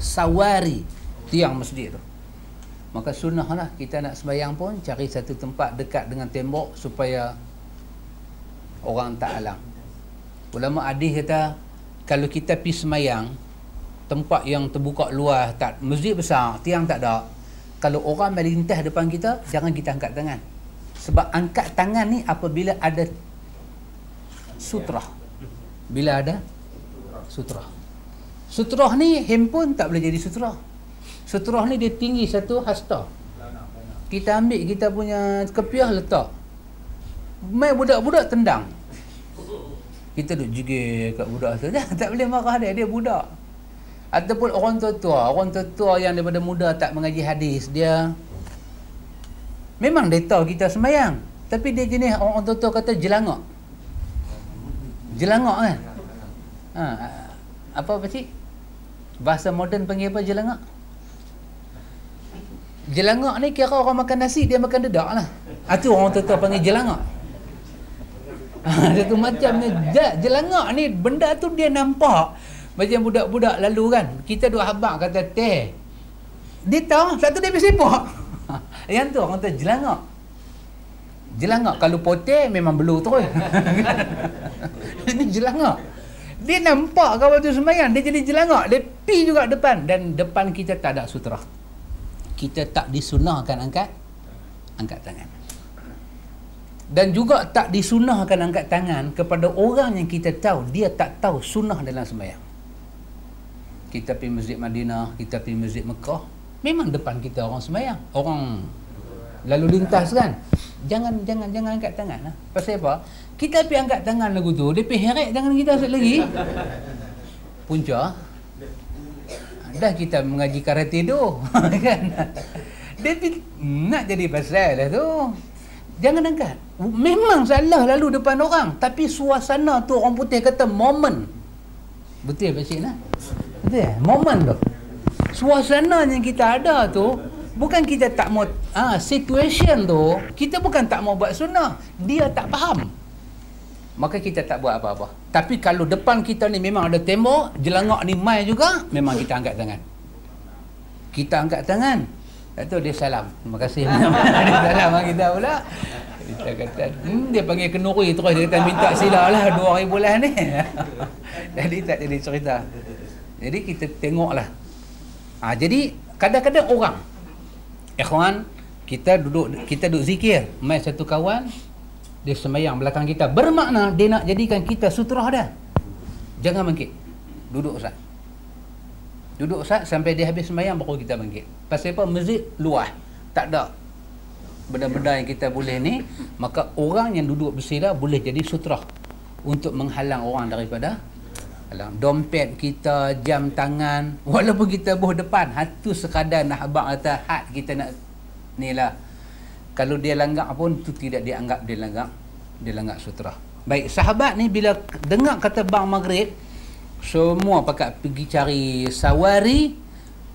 Sawari, tiang masjid tu. Maka sunnahlah kita nak sembahyang pun cari satu tempat dekat dengan tembok supaya orang tak halang. Ulama hadis kata kalau kita pergi sembahyang tempat yang terbuka luas, tak masjid besar, tiang tak ada, kalau orang melintas depan kita, jangan kita angkat tangan. Sebab angkat tangan ni apabila ada sutrah. Bila ada sutrah. Sutrah ni handphone tak boleh jadi sutrah. Sutrah ni dia tinggi satu hasta. Kita ambil kita punya kepiah letak. Mai budak-budak tendang. Kita duk jigil kat budak tu. Tak boleh marah dia budak. Ataupun orang tua yang daripada muda tak mengaji hadis, dia memang dia tahu kita sembahyang, tapi dia jenis orang tua kata jelangak kan. Apa cik? Bahasa moden panggil apa jelangak? Jelangak ni kira orang makan nasi, dia makan dedak lah. Itu orang tua panggil jelangak. Satu macam ni. Jelangak ni, benda tu dia nampak. Macam budak-budak lalu kan. Kita duk habaq kata teh. Dia tahu, satu dia bersepak. Yang tu orang kata jelangak. Jelangak kalau poteh memang belur terus. Ini jelangak. Dia nampak kawan tu sembahyang, dia jadi jelangak. Dia pi juga depan. Dan depan kita tak ada sutra. Kita tak disunahkan angkat tangan. Dan juga tak disunahkan angkat tangan kepada orang yang kita tahu dia tak tahu sunnah dalam sembahyang. Kita pergi Masjid Madinah, kita pergi Masjid Mekah, memang depan kita orang sembahyang, orang lalu lintas kan. Jangan angkat tangan lah. Pasal apa? Kita pergi angkat tangan lagu tu, dia pergi heret tangan kita sekali lagi. Punca dah kita mengaji karate do kan. Dia nak jadi pasal lah tu. Jangan angkat. Memang salah lalu depan orang, tapi suasana tu orang putih kata momen. Betul Pak Cik lah? Betul? Momen tu. Suasana yang kita ada tu, bukan kita tak mau situation tu, kita bukan tak mau buat sunnah, dia tak faham. Maka kita tak buat apa-apa. Tapi kalau depan kita ni memang ada tembok, jelangak ni mai juga, memang kita angkat tangan. Kita angkat tangan. Lepas tu dia salam. Terima kasih. Dia salam kita pula. Kita kata, dia panggil kenuri terus. Dia kata minta sila lah 2 hari bulan ni. Jadi tak jadi cerita. Jadi kita tengoklah. Jadi kadang-kadang orang, ikhwan, kita duduk zikir. Mai satu kawan, dia sembahyang belakang kita. Bermakna dia nak jadikan kita sutrah dah. Jangan bangkit. Duduk Ustaz. Duduk Ustaz sampai dia habis sembahyang baru kita bangkit. Pasal apa? Masjid luas. Tak ada benda-benda yang kita boleh ni. Maka orang yang duduk bersila boleh jadi sutrah untuk menghalang orang daripada halang. Dompet kita, jam tangan, walaupun kita buh depan, hatu sekadar nak habaq kata had kita nak ni lah. Kalau dia langgar pun tu tidak dianggap dia langgar sutrah. Baik, sahabat ni bila dengar kata bang maghrib, semua pakat pergi cari sawari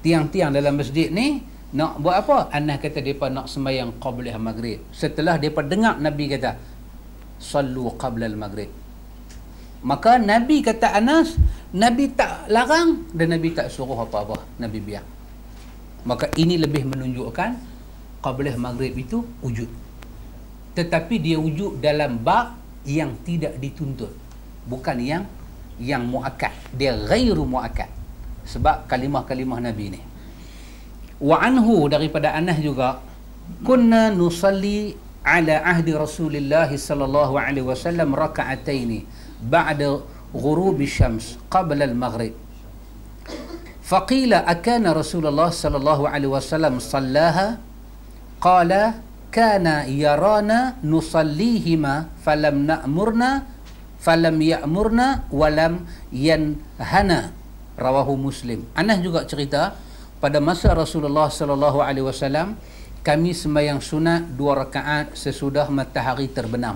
tiang-tiang dalam masjid ni. Nak buat apa? Anas kata mereka nak sembahyang qabla maghrib. Setelah mereka dengar Nabi kata sallu qabla al-maghrib. Maka Nabi kata Anas, Nabi tak larang dan Nabi tak suruh apa-apa. Nabi biar. Maka ini lebih menunjukkan qabla maghrib itu wujud. Tetapi dia wujud dalam bab yang tidak dituntut. Bukan yang muakkad. Dia ghairu muakkad. Sebab kalimah-kalimah Nabi ni. Wa anhu, daripada Anas juga, kunna nusalli ala ahdi Rasulillah sallallahu alaihi wasallam raka'ataini ba'da ghurubi syams qabla al-maghrib. Faqila akana Rasulullah sallallahu alaihi wasallam sallaha qala kana yarana nusallihima falam ya'murna walam yanhana. Rawahu Muslim. Anas juga cerita pada masa Rasulullah sallallahu alaihi wasallam kami sembahyang sunat 2 rakaat sesudah matahari terbenam.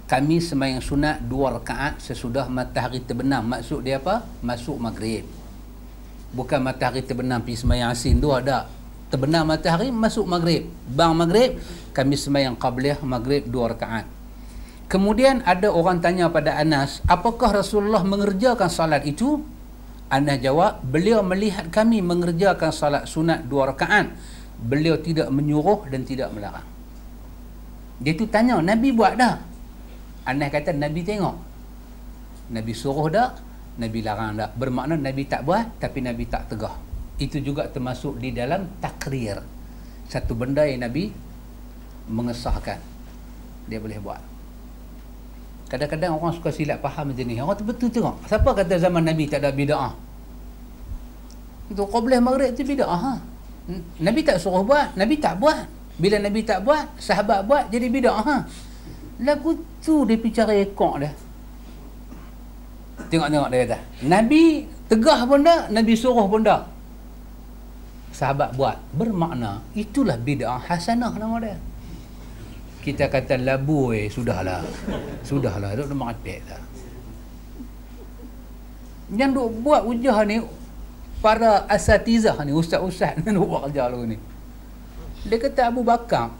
Kami sembahyang sunat 2 rakaat sesudah matahari terbenam. Maksud dia apa? Masuk maghrib. Bukan matahari terbenam pergi sembahyang asin tu ada. Terbenam matahari masuk maghrib. Bang maghrib kami sembahyang qabliyah maghrib 2 rakaat. Kemudian ada orang tanya pada Anas, apakah Rasulullah mengerjakan salat itu? Anas jawab, beliau melihat kami mengerjakan salat sunat 2 rakaat. Beliau tidak menyuruh dan tidak melarang. Dia tu tanya, Nabi buat dah? Anas kata, Nabi tengok. Nabi suruh dah, Nabi larang dah. Bermakna Nabi tak buat, tapi Nabi tak tegah. Itu juga termasuk di dalam takrir. Satu benda yang Nabi mengesahkan. Dia boleh buat. Kadang-kadang orang suka silap faham macam ni. Orang tu betul tengok. Siapa kata zaman Nabi tak ada bid'ah? Itu qablah maghrib tu bid'ah. Nabi tak suruh buat, Nabi tak buat. Bila Nabi tak buat, sahabat buat, jadi bid'ah. Lagu tu dia pergi cari ekor dia. Tengok-tengok dia kata. Nabi tegah pun tak, Nabi suruh pun tak. Sahabat buat. Bermakna itulah bid'ah hasanah nama dia. Kita kata labu sudahlah. Sudahlah, duk mengapek dah. Yang duk buat hujah ni para asatizah ni, ustaz-ustaz ni duk buat kerja lagu ni. Dia kata Abu Bakar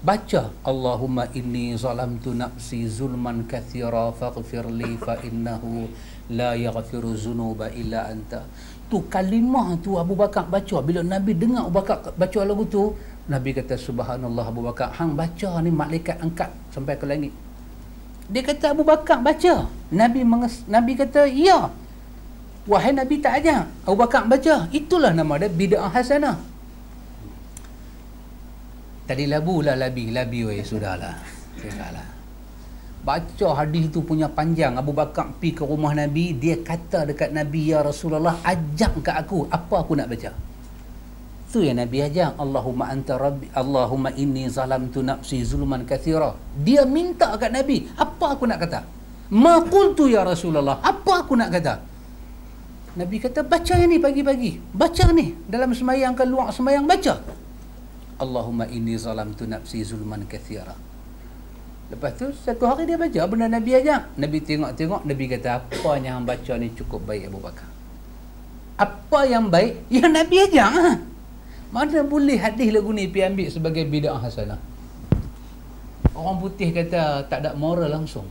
baca Allahumma inni zalamtu nafsi zulman katsira faghfir li fa innahu la yaghfiru dzunuba illa anta. Tu kalimah tu Abu Bakar baca. Bila Nabi dengar Abu Bakar baca lagu tu, Nabi kata subhanallah Abu Bakar, hang baca ni malaikat angkat sampai ke langit. Dia kata Abu Bakar baca. Nabi kata ya. Wahai Nabi tak ajar Abu Bakar baca. Itulah nama dia bid'ah hasanah. Tadi labulah labi weh, sudahlah. Baca hadis tu punya panjang. Abu Bakar pergi ke rumah Nabi, dia kata dekat Nabi, ya Rasulullah, ajak kat aku, apa aku nak baca? Tu yang Nabi ajak, Allahumma anta rabbi, Allahumma inni zalamtu nafsi zulman katsira. Dia minta kat Nabi, apa aku nak kata? Ma qultu ya Rasulullah, apa aku nak kata? Nabi kata, baca yang ni pagi-pagi. Baca ni dalam semayang ke luar semayang, baca. Allahumma inni zalamtu nafsi zulman katsira. Lepas tu satu hari dia baca benda Nabi ajak. Nabi tengok-tengok, Nabi kata, apa yang hang baca ni cukup baik Abu Bakar. Apa yang baik? Yang Nabi ajak. Mana boleh hadis lagu ni pergi ambil sebagai bid'ah hasanah? Orang putih kata tak ada moral langsung.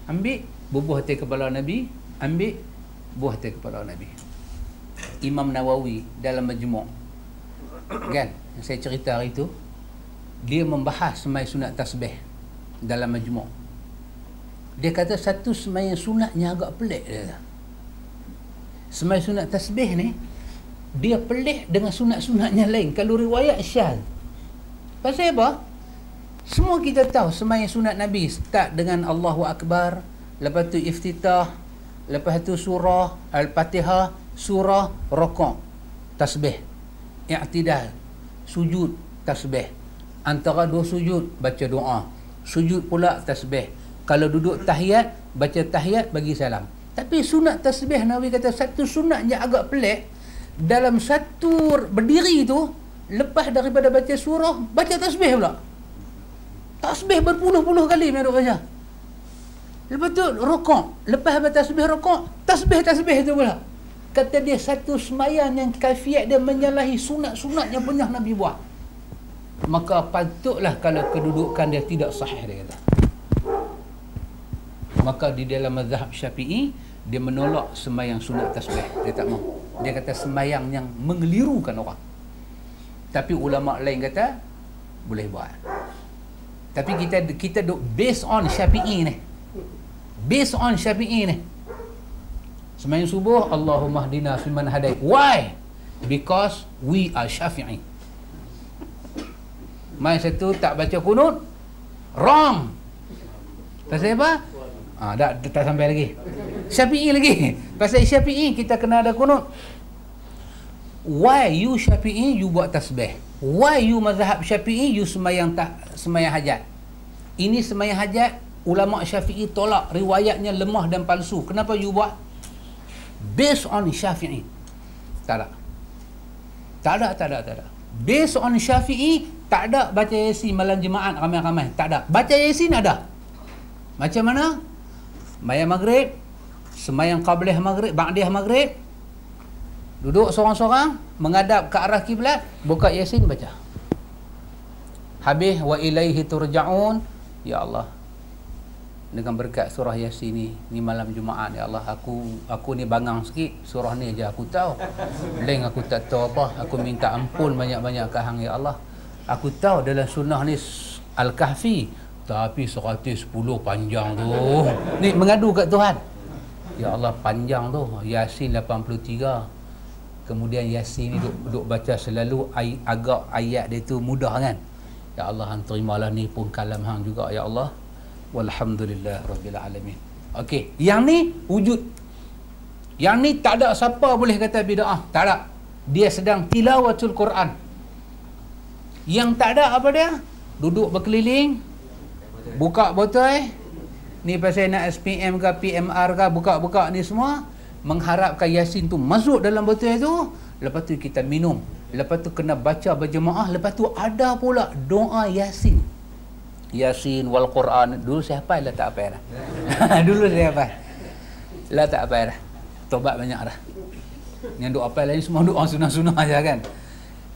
Ambil bubuh hati kepala Nabi, ambil buah hati kepala Nabi. Imam Nawawi dalam Majmu' kan, yang saya cerita hari tu, dia membahas semai sunat tasbih dalam Majmu'. Dia kata satu semai sunatnya agak pelik dia. Semai sunat tasbih ni dia pelik dengan sunat-sunatnya lain. Kalau riwayat syaz. Pasal apa? Semua kita tahu semai sunat Nabi start dengan Allahu Akbar, lepas tu iftitah, lepas tu surah Al-Fatihah, surah rukuk, tasbih, i'tidal, sujud, tasbih. Antara dua sujud baca doa, sujud pula tasbih. Kalau duduk tahiyat, baca tahiyat bagi salam. Tapi sunat tasbih, Nabi kata satu sunat yang agak pelik. Dalam satu berdiri tu, lepas daripada baca surah, baca tasbih pula. Tasbih berpuluh-puluh kali Nabi baca. Lepas tu rukuk, lepas baca tasbih rukuk, tasbih tu pula. Kata dia satu sembahyang yang kaifiat dia menyalahi sunat-sunat yang pernah Nabi buat. Maka patutlah kalau kedudukan dia tidak sahih, dia kata. Maka di dalam mazhab Syafi'i, dia menolak sembahyang sunat tasbih. Dia tak mahu. Dia kata sembahyang yang mengelirukan orang. Tapi ulama lain kata boleh buat. Tapi kita duk based on Syafi'i ni. Based on Syafi'i ni. Sembahyang subuh, Allahumma hdina fiman hadait. Why? Because we are Syafi'i. Mai satu tak baca kunut, wrong. Pasal apa? Tak sampai lagi. Syafi'i lagi. Pasal Syafi'i kita kena ada kunut. Why you Syafi'i you buat tasbih? Why you mazhab Syafi'i you sembahyang hajat? Ini sembahyang hajat, ulama Syafi'i tolak, riwayatnya lemah dan palsu. Kenapa you buat? Based on Syafi'i. Tak ada. Based on Syafi'i, tak ada baca Yasin malam Jumaat ramai-ramai. Tak ada. Baca Yasin ada. Macam mana? Sembahyang maghrib, sembahyang qabliyah maghrib, ba'diyah maghrib, duduk seorang-seorang, menghadap ke arah kiblat, buka Yasin baca. Habis wa ilaihi turja'un. Ya Allah, dengan berkat surah Yasin ni malam Jumaat, ya Allah, aku ni bangang sikit, surah ni aja aku tahu. Lain aku tak tahu apa. Aku minta ampun banyak-banyak ke hang, ya Allah. Aku tahu dalam sunnah ni Al-Kahfi, tapi 110 panjang tu. Ni mengadu kat Tuhan. Ya Allah, panjang tu. Yasin 83. Kemudian Yasin ni duk baca selalu agak ayat dia tu mudah kan. Ya Allah, hang terimalah ni pun kalam hang juga, ya Allah. Walhamdulillah rabbil alamin. Okey, yang ni wujud. Yang ni tak ada siapa boleh kata bid'ah, tak ada. Dia sedang tilawatul Quran. Yang tak ada apa dia? Duduk berkeliling, buka botol, ni pasal nak SPM ke PMR ke, buka-buka ni semua, mengharapkan Yasin tu masuk dalam botol tu. Lepas tu kita minum, lepas tu kena baca berjemaah, lepas tu ada pula doa Yasin. Yasin wal Quran. Dulu saya hafal lah, tak hafal dah. Dulu saya hafal lah, tak hafal dah. Tobat banyak dah. Yang doa hafal lain semua doa sunah-sunah aja kan.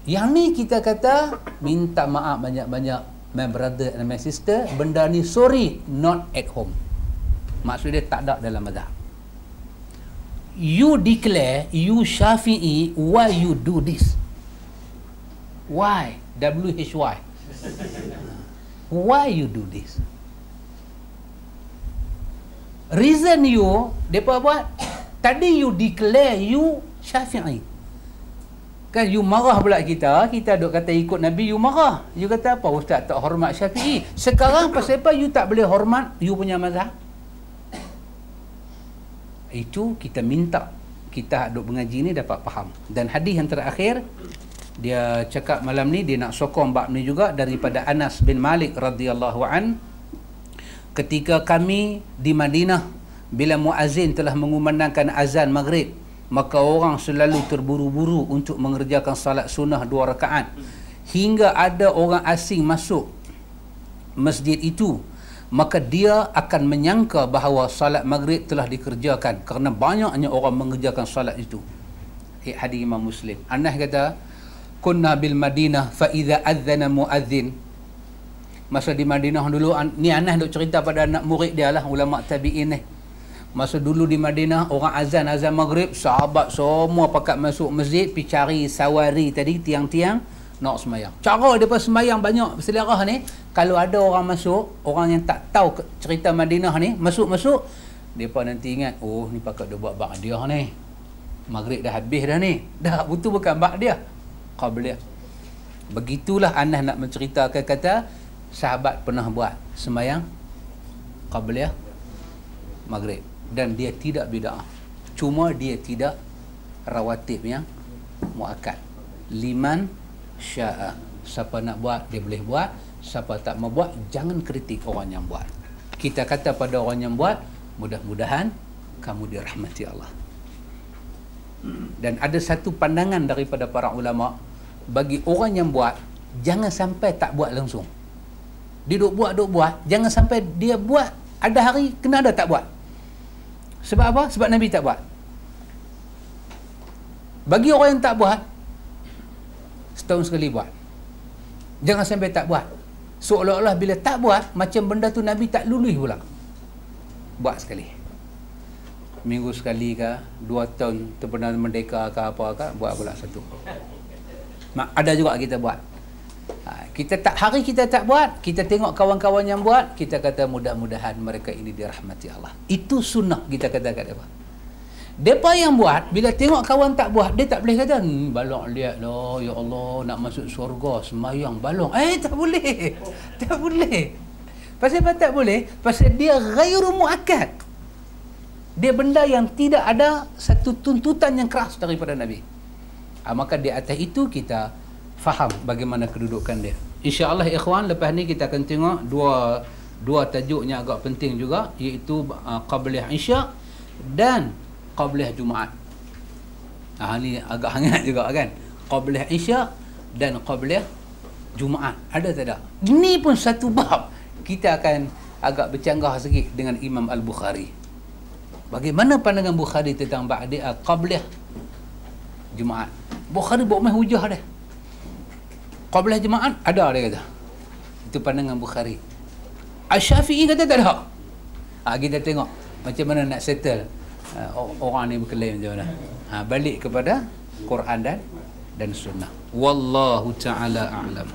Yang ni kita kata minta maaf banyak-banyak, my brother and my sister, benda ni sorry, not at home. Maksud dia tak ada dalam mazhab. You declare, you Syafi'i, why you do this? Why? WHY. Why you do this? Reason you, mereka buat, tadi you declare you Syafi'i. Kan you marah pula kita duk kata ikut Nabi, you marah. You kata apa? Ustaz tak hormat Syafi'i. Sekarang pasal apa you tak boleh hormat you punya mazhab? Itu kita minta kita duk mengaji ni dapat faham. Dan hadis yang terakhir dia cakap malam ni, dia nak sokong bab ni juga daripada Anas bin Malik radhiyallahu an. Ketika kami di Madinah, bila muazzin telah mengumandangkan azan maghrib, maka orang selalu terburu-buru untuk mengerjakan salat sunnah 2 rakaat, hingga ada orang asing masuk masjid itu, maka dia akan menyangka bahawa salat maghrib telah dikerjakan kerana banyaknya orang mengerjakan salat itu. Hadis Imam Muslim. Anas kata, kunna bil Madinah fa idza adzana muadzin. Masa di Madinah dulu, ni Anas duk cerita pada anak murid dia lah, ulama tabi'in ni. Masa dulu di Madinah, orang azan maghrib, sahabat semua pakat masuk masjid, pergi cari sawari tadi, tiang-tiang, nak semayang. Cara dia semayang banyak berselerah ni, kalau ada orang masuk, orang yang tak tahu cerita Madinah ni, masuk-masuk, mereka nanti ingat, oh ni pakat dia buat ba'diyah ni. Maghrib dah habis dah ni. Dah, betul bukan ba'diyah, qabliyah. Begitulah Anas nak menceritakan, kata, sahabat pernah buat semayang qabliyah maghrib. Dan dia tidak bid'ah. Cuma dia tidak rawatib yang muakkad. Liman sya'a. Siapa nak buat, dia boleh buat. Siapa tak mau buat, jangan kritik orang yang buat. Kita kata pada orang yang buat, mudah-mudahan kamu dirahmati Allah. Dan ada satu pandangan daripada para ulama, bagi orang yang buat, jangan sampai tak buat langsung. Dia duk buat, jangan sampai dia buat, ada hari kena ada tak buat. Sebab apa? Sebab Nabi tak buat. Bagi orang yang tak buat, setahun sekali buat. Jangan sampai tak buat. Seolah-olah bila tak buat, macam benda tu Nabi tak lulus pula. Buat sekali. Minggu sekali ke, 2 tahun terpernah merdeka ke apa ke, buat pula satu. Ada juga kita buat. Kita tak, hari kita tak buat, kita tengok kawan-kawan yang buat, kita kata mudah-mudahan mereka ini dirahmati Allah. Itu sunnah kita kata kat mereka. Mereka yang buat, bila tengok kawan tak buat, dia tak boleh kata, balong lihat lah, ya Allah, nak masuk syurga, semayang balong. Tak boleh. Tak boleh. Pasal apa tak boleh? Pasal dia ghairu muakkad. Dia benda yang tidak ada satu tuntutan yang keras daripada Nabi. Maka di atas itu kita faham bagaimana kedudukan dia. InsyaAllah ikhwan, lepas ni kita akan tengok dua tajuk yang agak penting juga, iaitu qabliyah Isya dan qabliyah Jumaat. Ni agak hangat juga kan, qabliyah Isya dan qabliyah Jumaat. Ada tak ada? Ini pun satu bab kita akan agak bercanggah sikit dengan Imam Al-Bukhari. Bagaimana pandangan Bukhari tentang qabliyah Jumaat? Bukhari buat main hujah dia. Qabliyah Jumaat ada, dia kata. Itu pandangan Bukhari. Asy-Syafi'i kata tak ada. Kita tengok macam mana nak settle orang ni berklaim macam mana. Balik kepada Quran dan sunnah. Wallahu ta'ala a'lam.